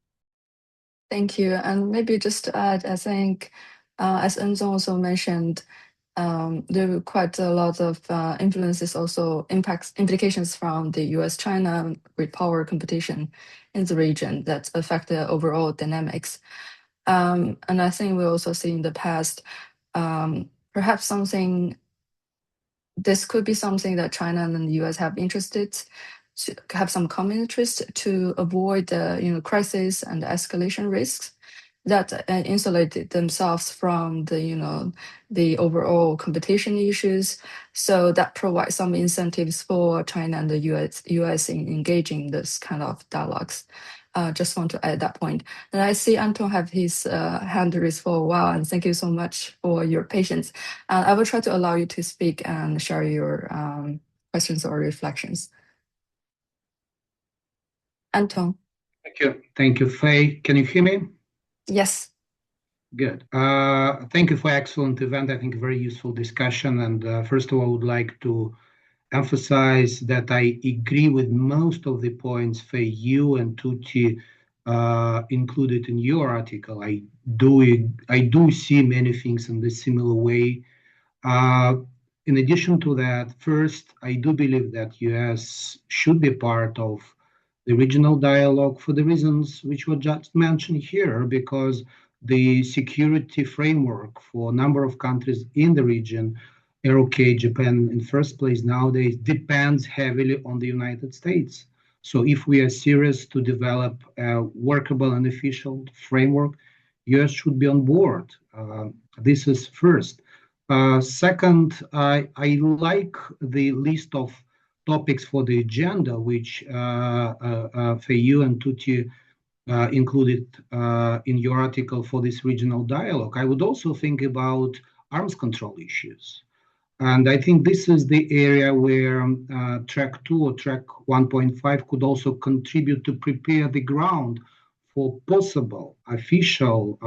Thank you. And maybe just to add, I think, as Eunjung also mentioned, there are quite a lot of influences, also implications from the US-China great power competition in the region that affect the overall dynamics. And I think we also see in the past, perhaps this could be something that China and the US have to have some common interest to avoid the crisis and escalation risks that insulate themselves from the overall competition issues. So that provides some incentives for China and the US in engaging this kind of dialogues. Just want to add that point. And I see Anton have his hand raised for a while, and thank you so much for your patience. I will try to allow you to speak and share your questions or reflections. Anton. Thank you, Faye. Can you hear me? Yes. Good. Thank you for excellent event. I think a very useful discussion. And first of all, I would like to emphasize that I agree with most of the points, Faye, you and Tuti included in your article. I do see many things in this similar way. In addition to that, first, I do believe that US should be part of the regional dialogue for the reasons which were just mentioned here, because the security framework for a number of countries in the region, ROK, Japan in first place nowadays, depends heavily on the United States. So if we are serious to develop a workable and efficient framework, US should be on board. This is first. Second, I like the list of topics for the agenda, which Feiyu and Tuti included in your article for this regional dialogue. I would also think about arms control issues. And I think this is the area where track 2 or track 1.5 could also contribute to prepare the ground for possible official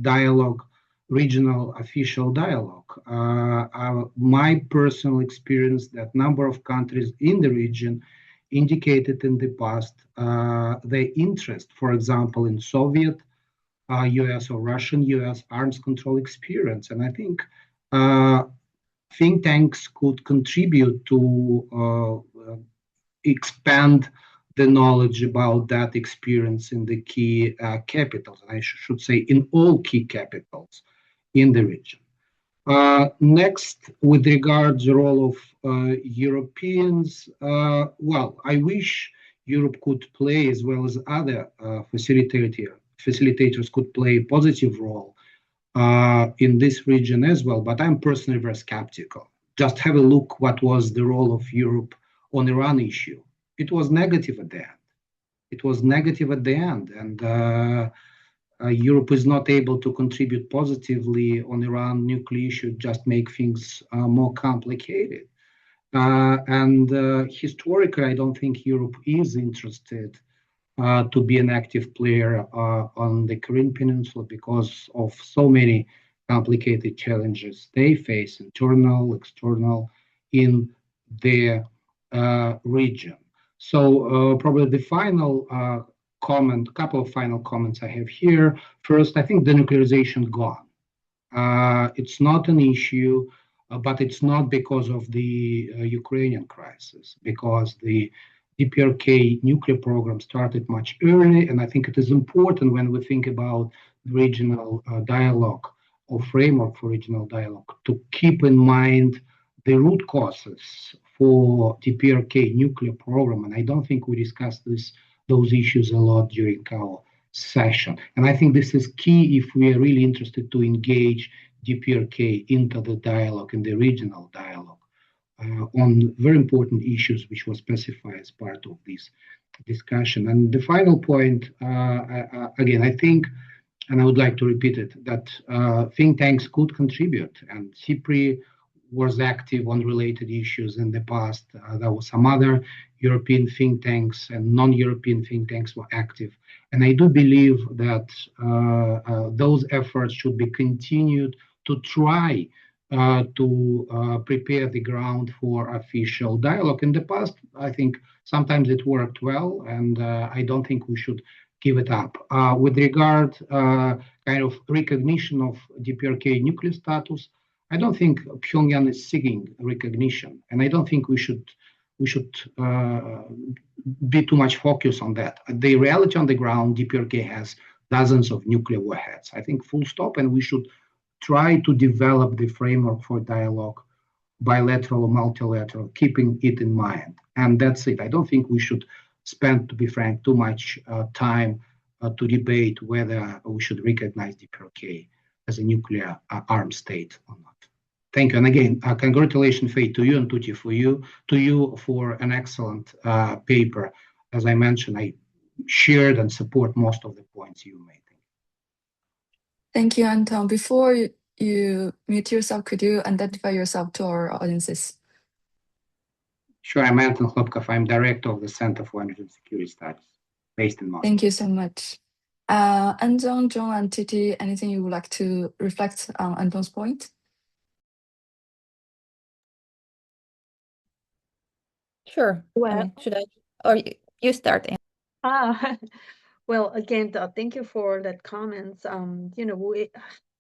dialogue, regional official dialogue. My personal experience that number of countries in the region indicated in the past their interest, for example, in Soviet, US or Russian US arms control experience. And I think think tanks could contribute to expand the knowledge about that experience in the key capitals. I should say in all key capitals in the region. Next, with regard to the role of Europeans, well, I wish Europe could play, as well as other facilitators could play a positive role in this region as well, but I'm personally very skeptical. Just have a look what was the role of Europe on Iran issue. It was negative at the end. It was negative at the end, and Europe is not able to contribute positively on Iran nuclear issue, just make things more complicated. And historically, I don't think Europe is interested to be an active player on the Korean Peninsula because of so many complicated challenges they face, internal, external, in their region. So probably the final couple of final comments I have here. First, I think denuclearization gone. It's not an issue, but it's not because of the Ukrainian crisis, because the DPRK nuclear program started much earlier, and I think it is important when we think about regional dialogue or framework for regional dialogue to keep in mind the root causes for DPRK nuclear program, and I don't think we discussed those issues a lot during our session. And I think this is key if we are really interested to engage DPRK into the dialogue, in the regional dialogue, on very important issues which were specified as part of this discussion. And the final point, again, I think, and I would like to repeat it, that think tanks could contribute, and SIPRI was active on related issues in the past. There were some other European think tanks and non-European think tanks were active. And I do believe that those efforts should be continued to try to prepare the ground for official dialogue. In the past, I think sometimes it worked well, and I don't think we should give it up. With regard kind of recognition of DPRK nuclear status, I don't think Pyongyang is seeking recognition, and I don't think we should be too much focused on that. The reality on the ground, DPRK has dozens of nuclear warheads. I think full stop, and we should try to develop the framework for dialogue, bilateral or multilateral, keeping it in mind. And that's it. I don't think we should spend, to be frank, too much time to debate whether we should recognize DPRK as a nuclear armed state or not. Thank you. And again, congratulations, Faye, to you and Tuti to you for an excellent paper. As I mentioned, I shared and support most of the points you made. Thank you, Anton. Before you mute yourself, could you identify yourself to our audiences? Sure, I'm Anton Chlopkov. I'm director of the Center for Energy and Security Studies, based in Moscow. Thank you so much. Eunjung, John, and Tuti, anything you would like to reflect on Anton's point? Sure. Well, should I? Or you start, Anne. Well, again, thank you for that comments.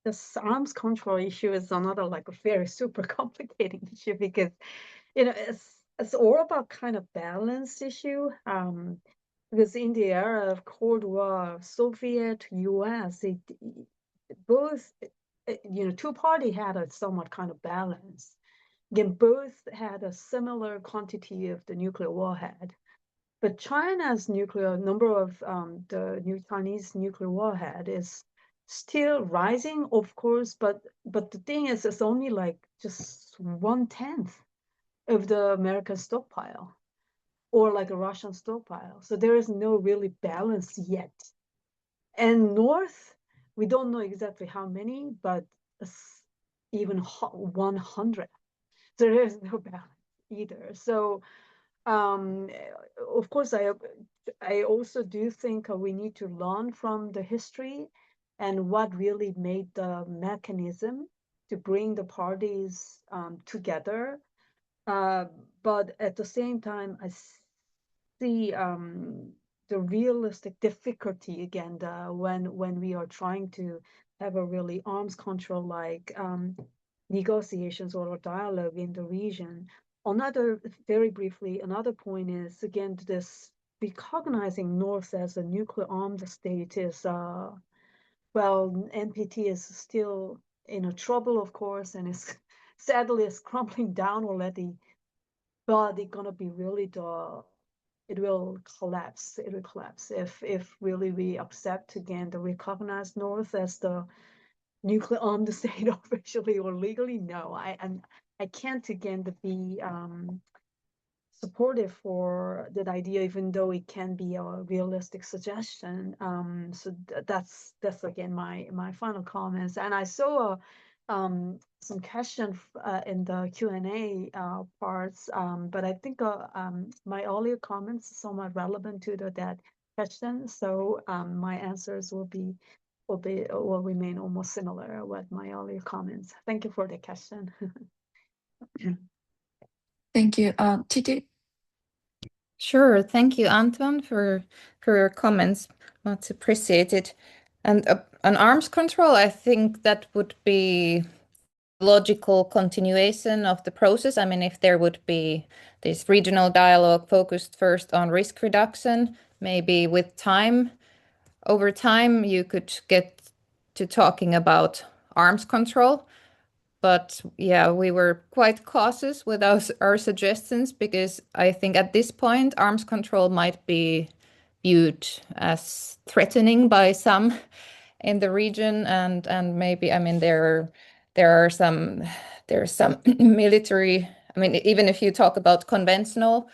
This arms control issue is another like a very super complicated issue because, it's all about kind of balance issue. Because in the era of Cold War, Soviet, US, both, two party had a somewhat kind of balance. Again, both had a similar quantity of the nuclear warhead. But China's nuclear number of the new Chinese nuclear warhead is still rising, of course. But the thing is, it's only like just 1/10 of the American stockpile, or like a Russian stockpile. So there is no really balance yet. And North, we don't know exactly how many, but it's even 100. So there is no balance either. So. Of course, I also do think we need to learn from the history and what really made the mechanism to bring the parties together. But at the same time, I see the realistic difficulty again when we are trying to have a really arms control like negotiations or dialogue in the region. Very briefly, another point is, again, this recognizing North as a nuclear armed state is, NPT is still in a trouble, of course, and is sadly is crumbling down already, but it's gonna be really it will collapse. It will collapse if really we accept again the recognized North as the nuclear armed state officially or legally. No, I can't again be supportive for that idea, even though it can be a realistic suggestion. So that's again my final comments. And I saw some questions in the Q&A parts, but I think my earlier comments are somewhat relevant to that question. So my answers will remain almost similar with my earlier comments. Thank you for the question. Thank you. Tuti? Sure. Thank you, Anton, for your comments. Much appreciated. And an arms control, I think that would be logical continuation of the process. I mean, if there would be this regional dialogue focused first on risk reduction, maybe with time, over time, you could get to talking about arms control. But yeah, we were quite cautious with our suggestions because I think at this point, arms control might be viewed as threatening by some in the region, and maybe, I mean, there's some military. I mean, even if you talk about conventional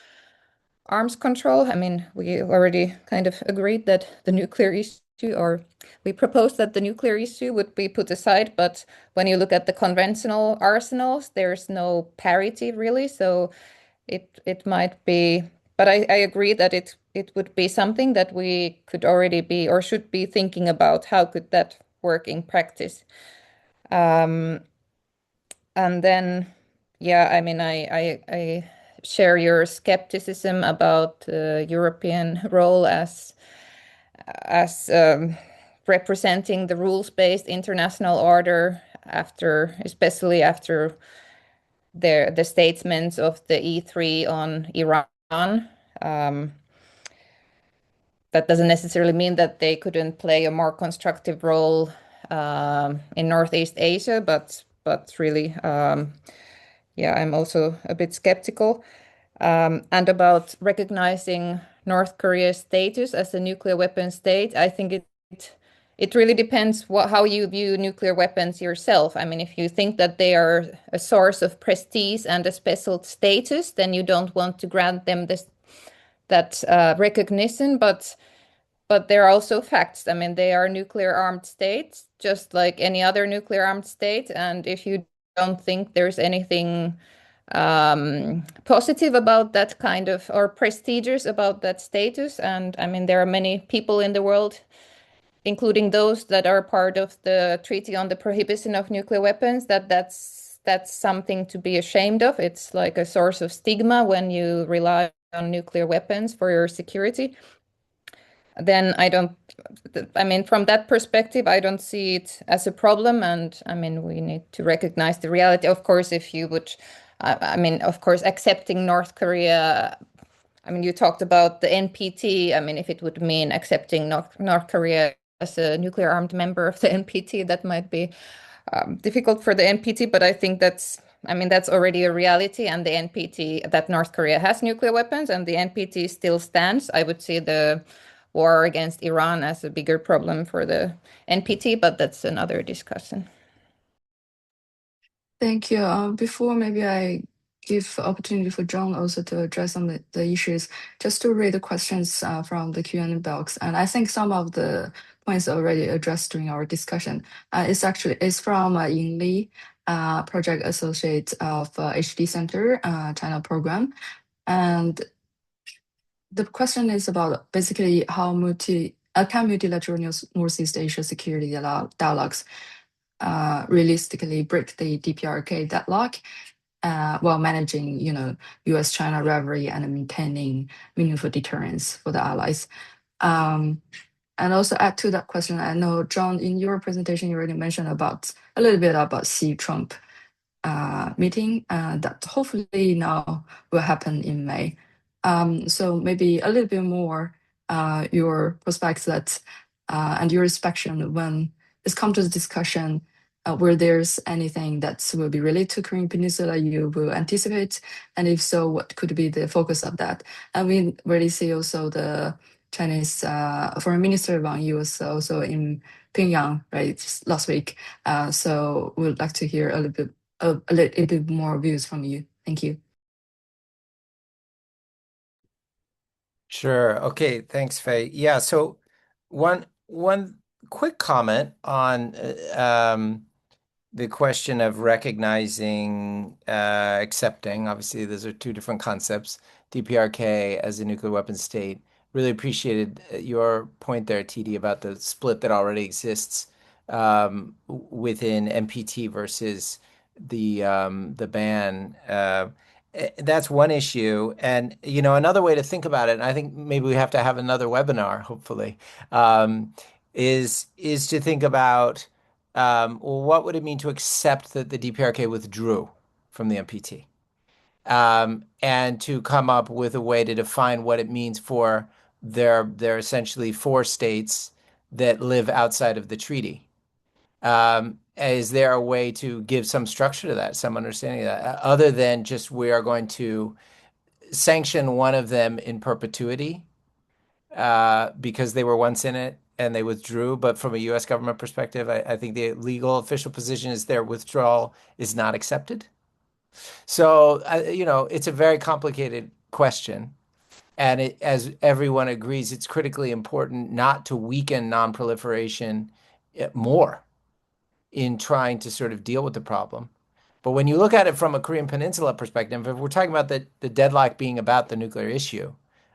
arms control, I mean, we already kind of agreed that the nuclear issue, or we proposed that the nuclear issue would be put aside, but when you look at the conventional arsenals, there's no parity really, so it might be, But I agree that it would be something that we could already be or should be thinking about. How could that work in practice? And then, yeah, I mean, I share your skepticism about the European role as representing the rules-based international order especially after the statements of the E3 on Iran. That doesn't necessarily mean that they couldn't play a more constructive role in Northeast Asia, but really, yeah, I'm also a bit skeptical. And about recognizing North Korea's status as a nuclear weapon state, I think it really depends how you view nuclear weapons yourself. I mean, if you think that they are a source of prestige and a special status, then you don't want to grant them that recognition. But there are also facts. I mean, they are nuclear armed states, just like any other nuclear armed state. And if you don't think there's anything positive about that kind of, or prestigious about that status, and I mean, there are many people in the world, including those that are part of the Treaty on the Prohibition of Nuclear Weapons, that's something to be ashamed of. It's like a source of stigma when you rely on nuclear weapons for your security. Then I mean, from that perspective, I don't see it as a problem. And I mean, we need to recognize the reality. Of course, if you would, I mean, of course, accepting North Korea, I mean, you talked about the NPT. I mean, if it would mean accepting North Korea as a nuclear armed member of the NPT, that might be difficult for the NPT. But I think that's already a reality. And the NPT, that North Korea has nuclear weapons and the NPT still stands. I would see the war against Iran as a bigger problem for the NPT, but that's another discussion. Thank you. Before maybe I give opportunity for John also to address some of the issues, just to read the questions from the Q&A box. And I think some of the points already addressed during our discussion. It's from Yin Li, project associate of HD Center China program. And the question is about basically how can multilateral Northeast Asia security dialogues realistically break the DPRK deadlock while managing, U.S.-China rivalry and maintaining meaningful deterrence for the allies. And also add to that question, I know, John, in your presentation, you already mentioned a little bit about Xi-Trump meeting that hopefully now will happen in May. So maybe a little bit more your perspective and your inspection when it's come to the discussion where there's anything that will be related to Korean Peninsula you will anticipate, and if so, what could be the focus of that? And we really see also the Chinese foreign minister Wang Yi was also in Pyongyang last week. So we'd like to hear a little bit more views from you. Thank you. Sure. Okay. Thanks, Faye. Yeah. So one quick comment on the question of recognizing, accepting. Obviously, those are two different concepts. DPRK as a nuclear weapons state. Really appreciated your point there, TD, about the split that already exists within NPT versus the ban. That's one issue. And, another way to think about it, and I think maybe we have to have another webinar, hopefully, is to think about, well, what would it mean to accept that the DPRK withdrew from the NPT? And to come up with a way to define what it means for their essentially 4 states that live outside of the treaty. Is there a way to give some structure to that, some understanding of that, other than just we are going to sanction one of them in perpetuity because they were once in it and they withdrew? But from a U.S. government perspective, I think the legal official position is their withdrawal is not accepted. So, it's a very complicated question. And as everyone agrees, it's critically important not to weaken non-proliferation more in trying to sort of deal with the problem. But when you look at it from a Korean Peninsula perspective, if we're talking about the deadlock being about the nuclear issue,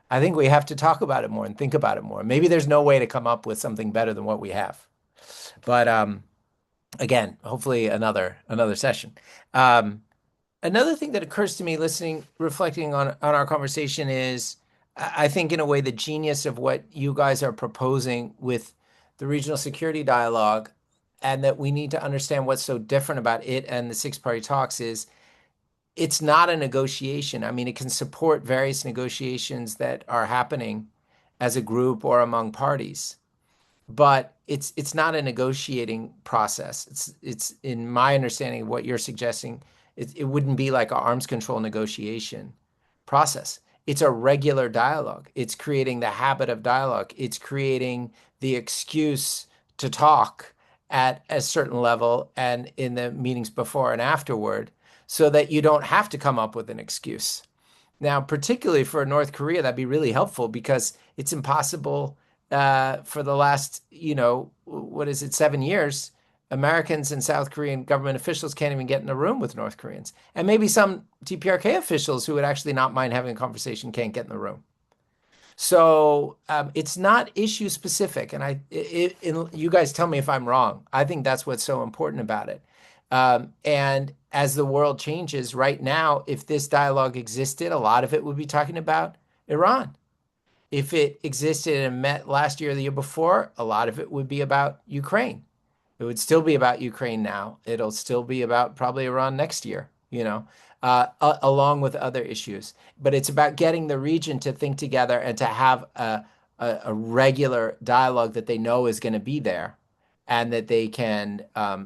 I think we have to talk about it more and think about it more. Maybe there's no way to come up with something better than what we have. But again, hopefully another session. Another thing that occurs to me reflecting on our conversation is, I think in a way, the genius of what you guys are proposing with the regional security dialogue, and that we need to understand what's so different about it and the six-party talks is it's not a negotiation. I mean, it can support various negotiations that are happening as a group or among parties, but it's not a negotiating process. It's in my understanding of what you're suggesting, it wouldn't be like an arms control negotiation process. It's a regular dialogue. It's creating the habit of dialogue. It's creating the excuse to talk at a certain level and in the meetings before and afterward, so that you don't have to come up with an excuse. Now, particularly for North Korea, that'd be really helpful because it's impossible for the last, 7 years, Americans and South Korean government officials can't even get in a room with North Koreans. And maybe some DPRK officials who would actually not mind having a conversation can't get in the room. So it's not issue specific. And you guys tell me if I'm wrong. I think that's what's so important about it. And as the world changes right now, if this dialogue existed, a lot of it would be talking about Iran. If it existed and met last year or the year before, a lot of it would be about Ukraine. It would still be about Ukraine now. It'll still be about probably Iran next year, along with other issues. But it's about getting the region to think together and to have a regular dialogue that they know is going to be there and that they can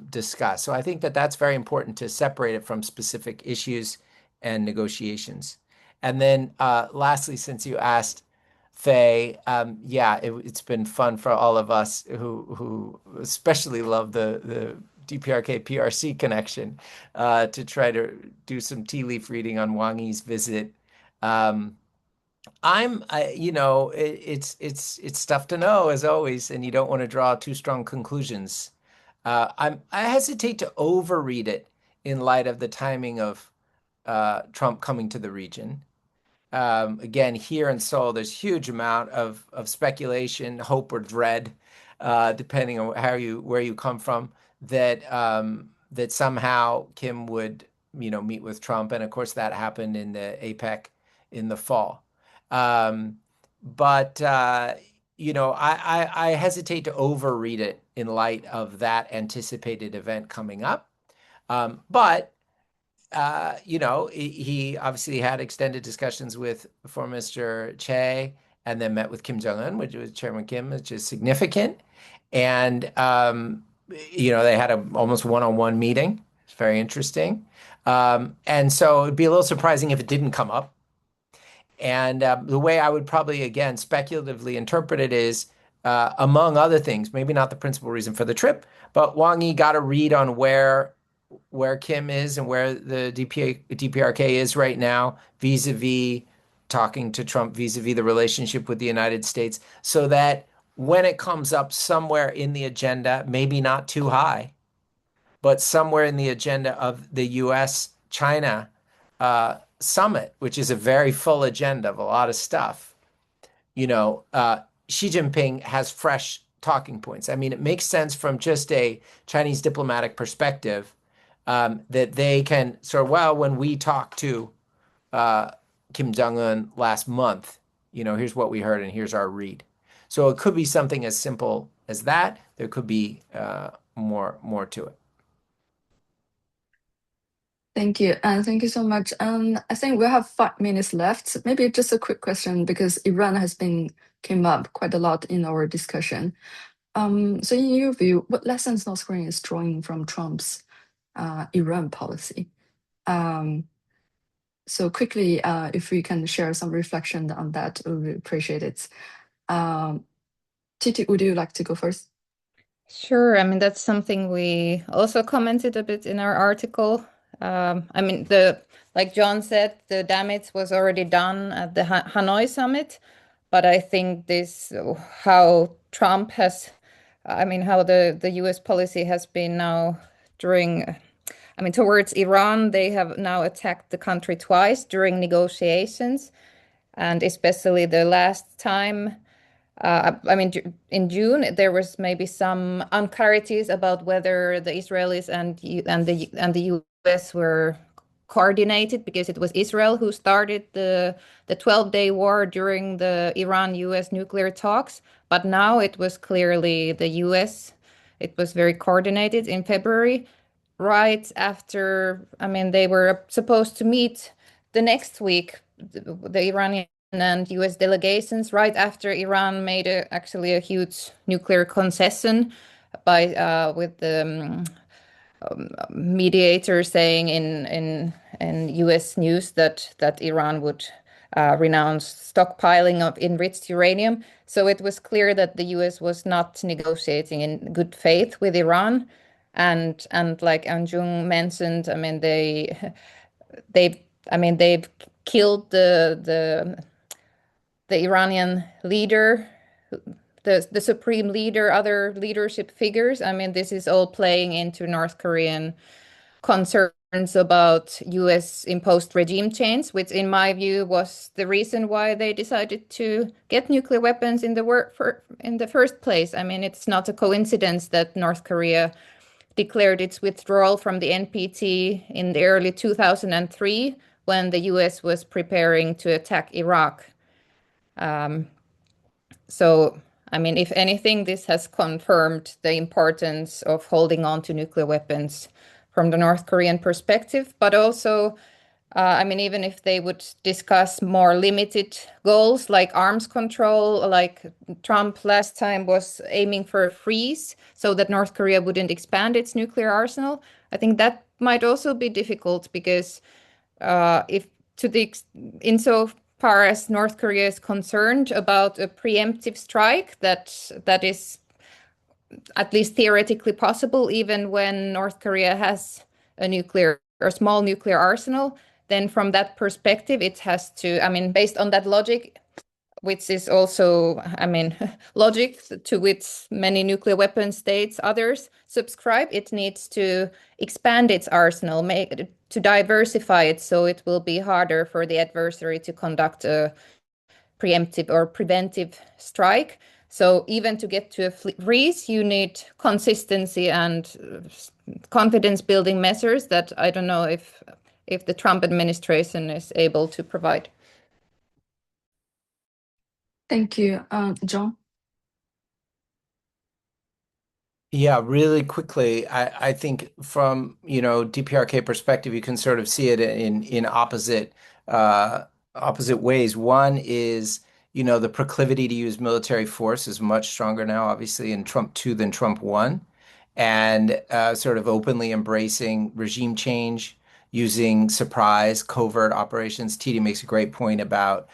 discuss. So I think that that's very important to separate it from specific issues and negotiations. And then lastly, since you asked, Faye, it's been fun for all of us who especially love the DPRK PRC connection to try to do some tea leaf reading on Wang Yi's visit. It's tough to know as always, and you don't want to draw too strong conclusions. I hesitate to overread it in light of the timing of Trump coming to the region. Again, here in Seoul, there's huge amount of speculation, hope, or dread, depending on where you come from, that somehow Kim would, meet with Trump, and of course that happened in the APEC in the fall. But I hesitate to overread it in light of that anticipated event coming up. But he obviously had extended discussions with former Mr. Che, and then met with Kim Jong-un, which was Chairman Kim, which is significant. And, they had a almost one-on-one meeting. It's very interesting. And so it'd be a little surprising if it didn't come up. And the way I would probably, again, speculatively interpret it is, among other things, maybe not the principal reason for the trip, but Wang Yi got a read on where Kim is and where the DPRK is right now, vis-a-vis talking to Trump, vis-a-vis the relationship with the United States, so that when it comes up somewhere in the agenda, maybe not too high, but somewhere in the agenda of the U.S.-China summit, which is a very full agenda of a lot of stuff, Xi Jinping has fresh talking points. I mean, it makes sense from just a Chinese diplomatic perspective that they can when we talked to Kim Jong-un last month, here's what we heard and here's our read. So it could be something as simple as that. There could be more to it. Thank you. Thank you so much. I think we have 5 minutes left. Maybe just a quick question, because Iran came up quite a lot in our discussion. So in your view, what lessons North Korea is drawing from Trump's Iran policy? So quickly, if we can share some reflection on that, we would appreciate it. Titi, would you like to go first? Sure. I mean, that's something we also commented a bit in our article. I mean, like John said, the damage was already done at the Hanoi summit, but I think how Trump has, how the U.S. policy has been now towards Iran. They have now attacked the country twice during negotiations. And especially the last time, I mean, in June, there was maybe some unclarities about whether the Israelis and the US were coordinated, because it was Israel who started the 12-day war during the Iran-US nuclear talks. But now it was clearly the US. It was very coordinated in February, right after, I mean, they were supposed to meet the next week, the Iranian and US delegations, right after Iran made actually a huge nuclear concession by with the mediator saying in US news that Iran would renounce stockpiling of enriched uranium. So it was clear that the US was not negotiating in good faith with Iran. And like Eunjung mentioned, I mean, they've killed the Iranian leader, the supreme leader, other leadership figures. I mean, this is all playing into North Korean concerns about US imposed regime change, which in my view was the reason why they decided to get nuclear weapons in the first place. I mean, it's not a coincidence that North Korea declared its withdrawal from the NPT in the early 2003 when the US was preparing to attack Iraq. So, I mean, if anything, this has confirmed the importance of holding on to nuclear weapons from the North Korean perspective, but also, I mean, even if they would discuss more limited goals like arms control, like Trump last time was aiming for a freeze so that North Korea wouldn't expand its nuclear arsenal, I think that might also be difficult because if to the insofar as North Korea is concerned about a preemptive strike that is at least theoretically possible, even when North Korea has a nuclear or small nuclear arsenal, then from that perspective, it has to, I mean, based on that logic, which is also, I mean, logic to which many nuclear weapon states, others subscribe, it needs to expand its arsenal, to diversify it, so it will be harder for the adversary to conduct a preemptive or preventive strike. So even to get to a freeze, you need consistency and confidence building measures that I don't know if the Trump administration is able to provide. Thank you. John? Yeah, really quickly, I think from, DPRK perspective, you can sort of see it in opposite ways. One is, the proclivity to use military force is much stronger now, obviously, in Trump 2 than Trump 1, and sort of openly embracing regime change, using surprise, covert operations. TD makes a great point about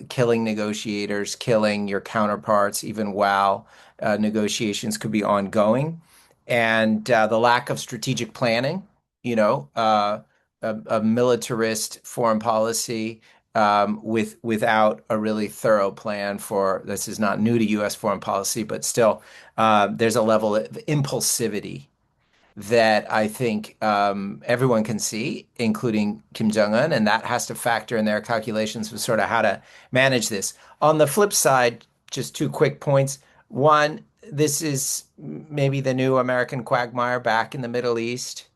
killing negotiators, killing your counterparts, even while negotiations could be ongoing, and the lack of strategic planning, a militarist foreign policy without a really thorough plan for, this is not new to US foreign policy, but still there's a level of impulsivity that I think everyone can see, including Kim Jong-un, and that has to factor in their calculations of sort of how to manage this. On the flip side, just two quick points. One, this is maybe the new American quagmire back in the Middle East.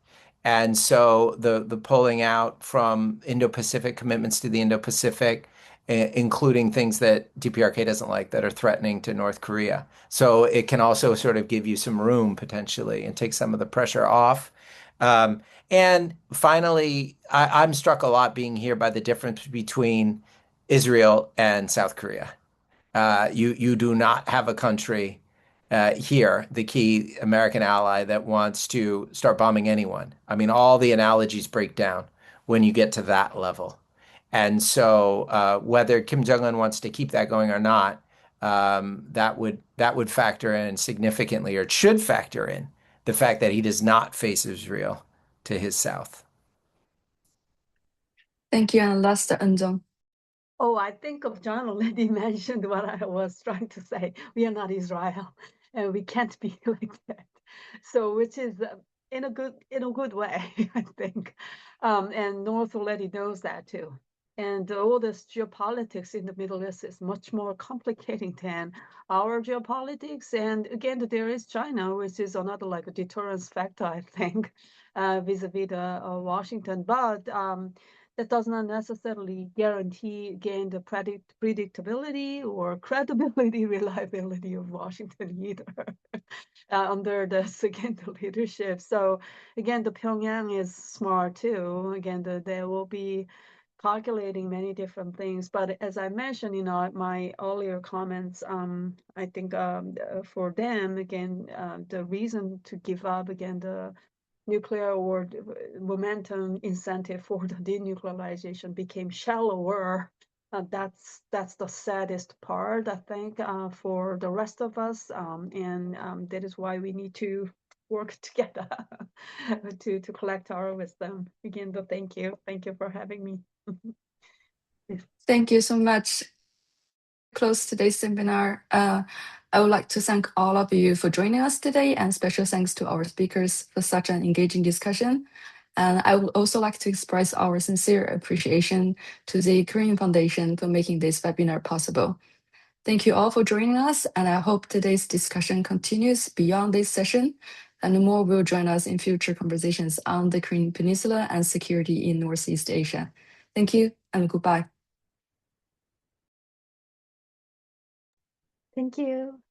And so the pulling out from Indo-Pacific commitments to the Indo-Pacific, including things that DPRK doesn't like that are threatening to North Korea. So it can also sort of give you some room potentially and take some of the pressure off. And finally, I'm struck a lot being here by the difference between Israel and South Korea. You do not have a country here, the key American ally, that wants to start bombing anyone. I mean, all the analogies break down when you get to that level. And so whether Kim Jong-un wants to keep that going or not, that would factor in significantly, or it should factor in the fact that he does not face Israel to his south. Thank you. And last, Eunjung. Oh, I think John already mentioned what I was trying to say. We are not Israel, and we can't be like that. So, which is in a good way, I think. And North already knows that too. And all this geopolitics in the Middle East is much more complicated than our geopolitics. And again, there is China, which is another like a deterrence factor, I think, vis-a-vis Washington. But that does not necessarily guarantee, again, the predictability or credibility, reliability of Washington either under this, again, the leadership. So again, the Pyongyang is smart too. Again, there will be calculating many different things. But as I mentioned, my earlier comments, I think for them, again, the reason to give up, again, the nuclear or momentum incentive for the denuclearization became shallower. That's the saddest part, I think, for the rest of us. And that is why we need to work together to collect our wisdom. Again, thank you. Thank you for having me. Thank you so much. Close today's seminar. I would like to thank all of you for joining us today, and special thanks to our speakers for such an engaging discussion. And I would also like to express our sincere appreciation to the Korean Foundation for making this webinar possible. Thank you all for joining us, and I hope today's discussion continues beyond this session, and more will join us in future conversations on the Korean Peninsula and security in Northeast Asia. Thank you, and goodbye. Thank you.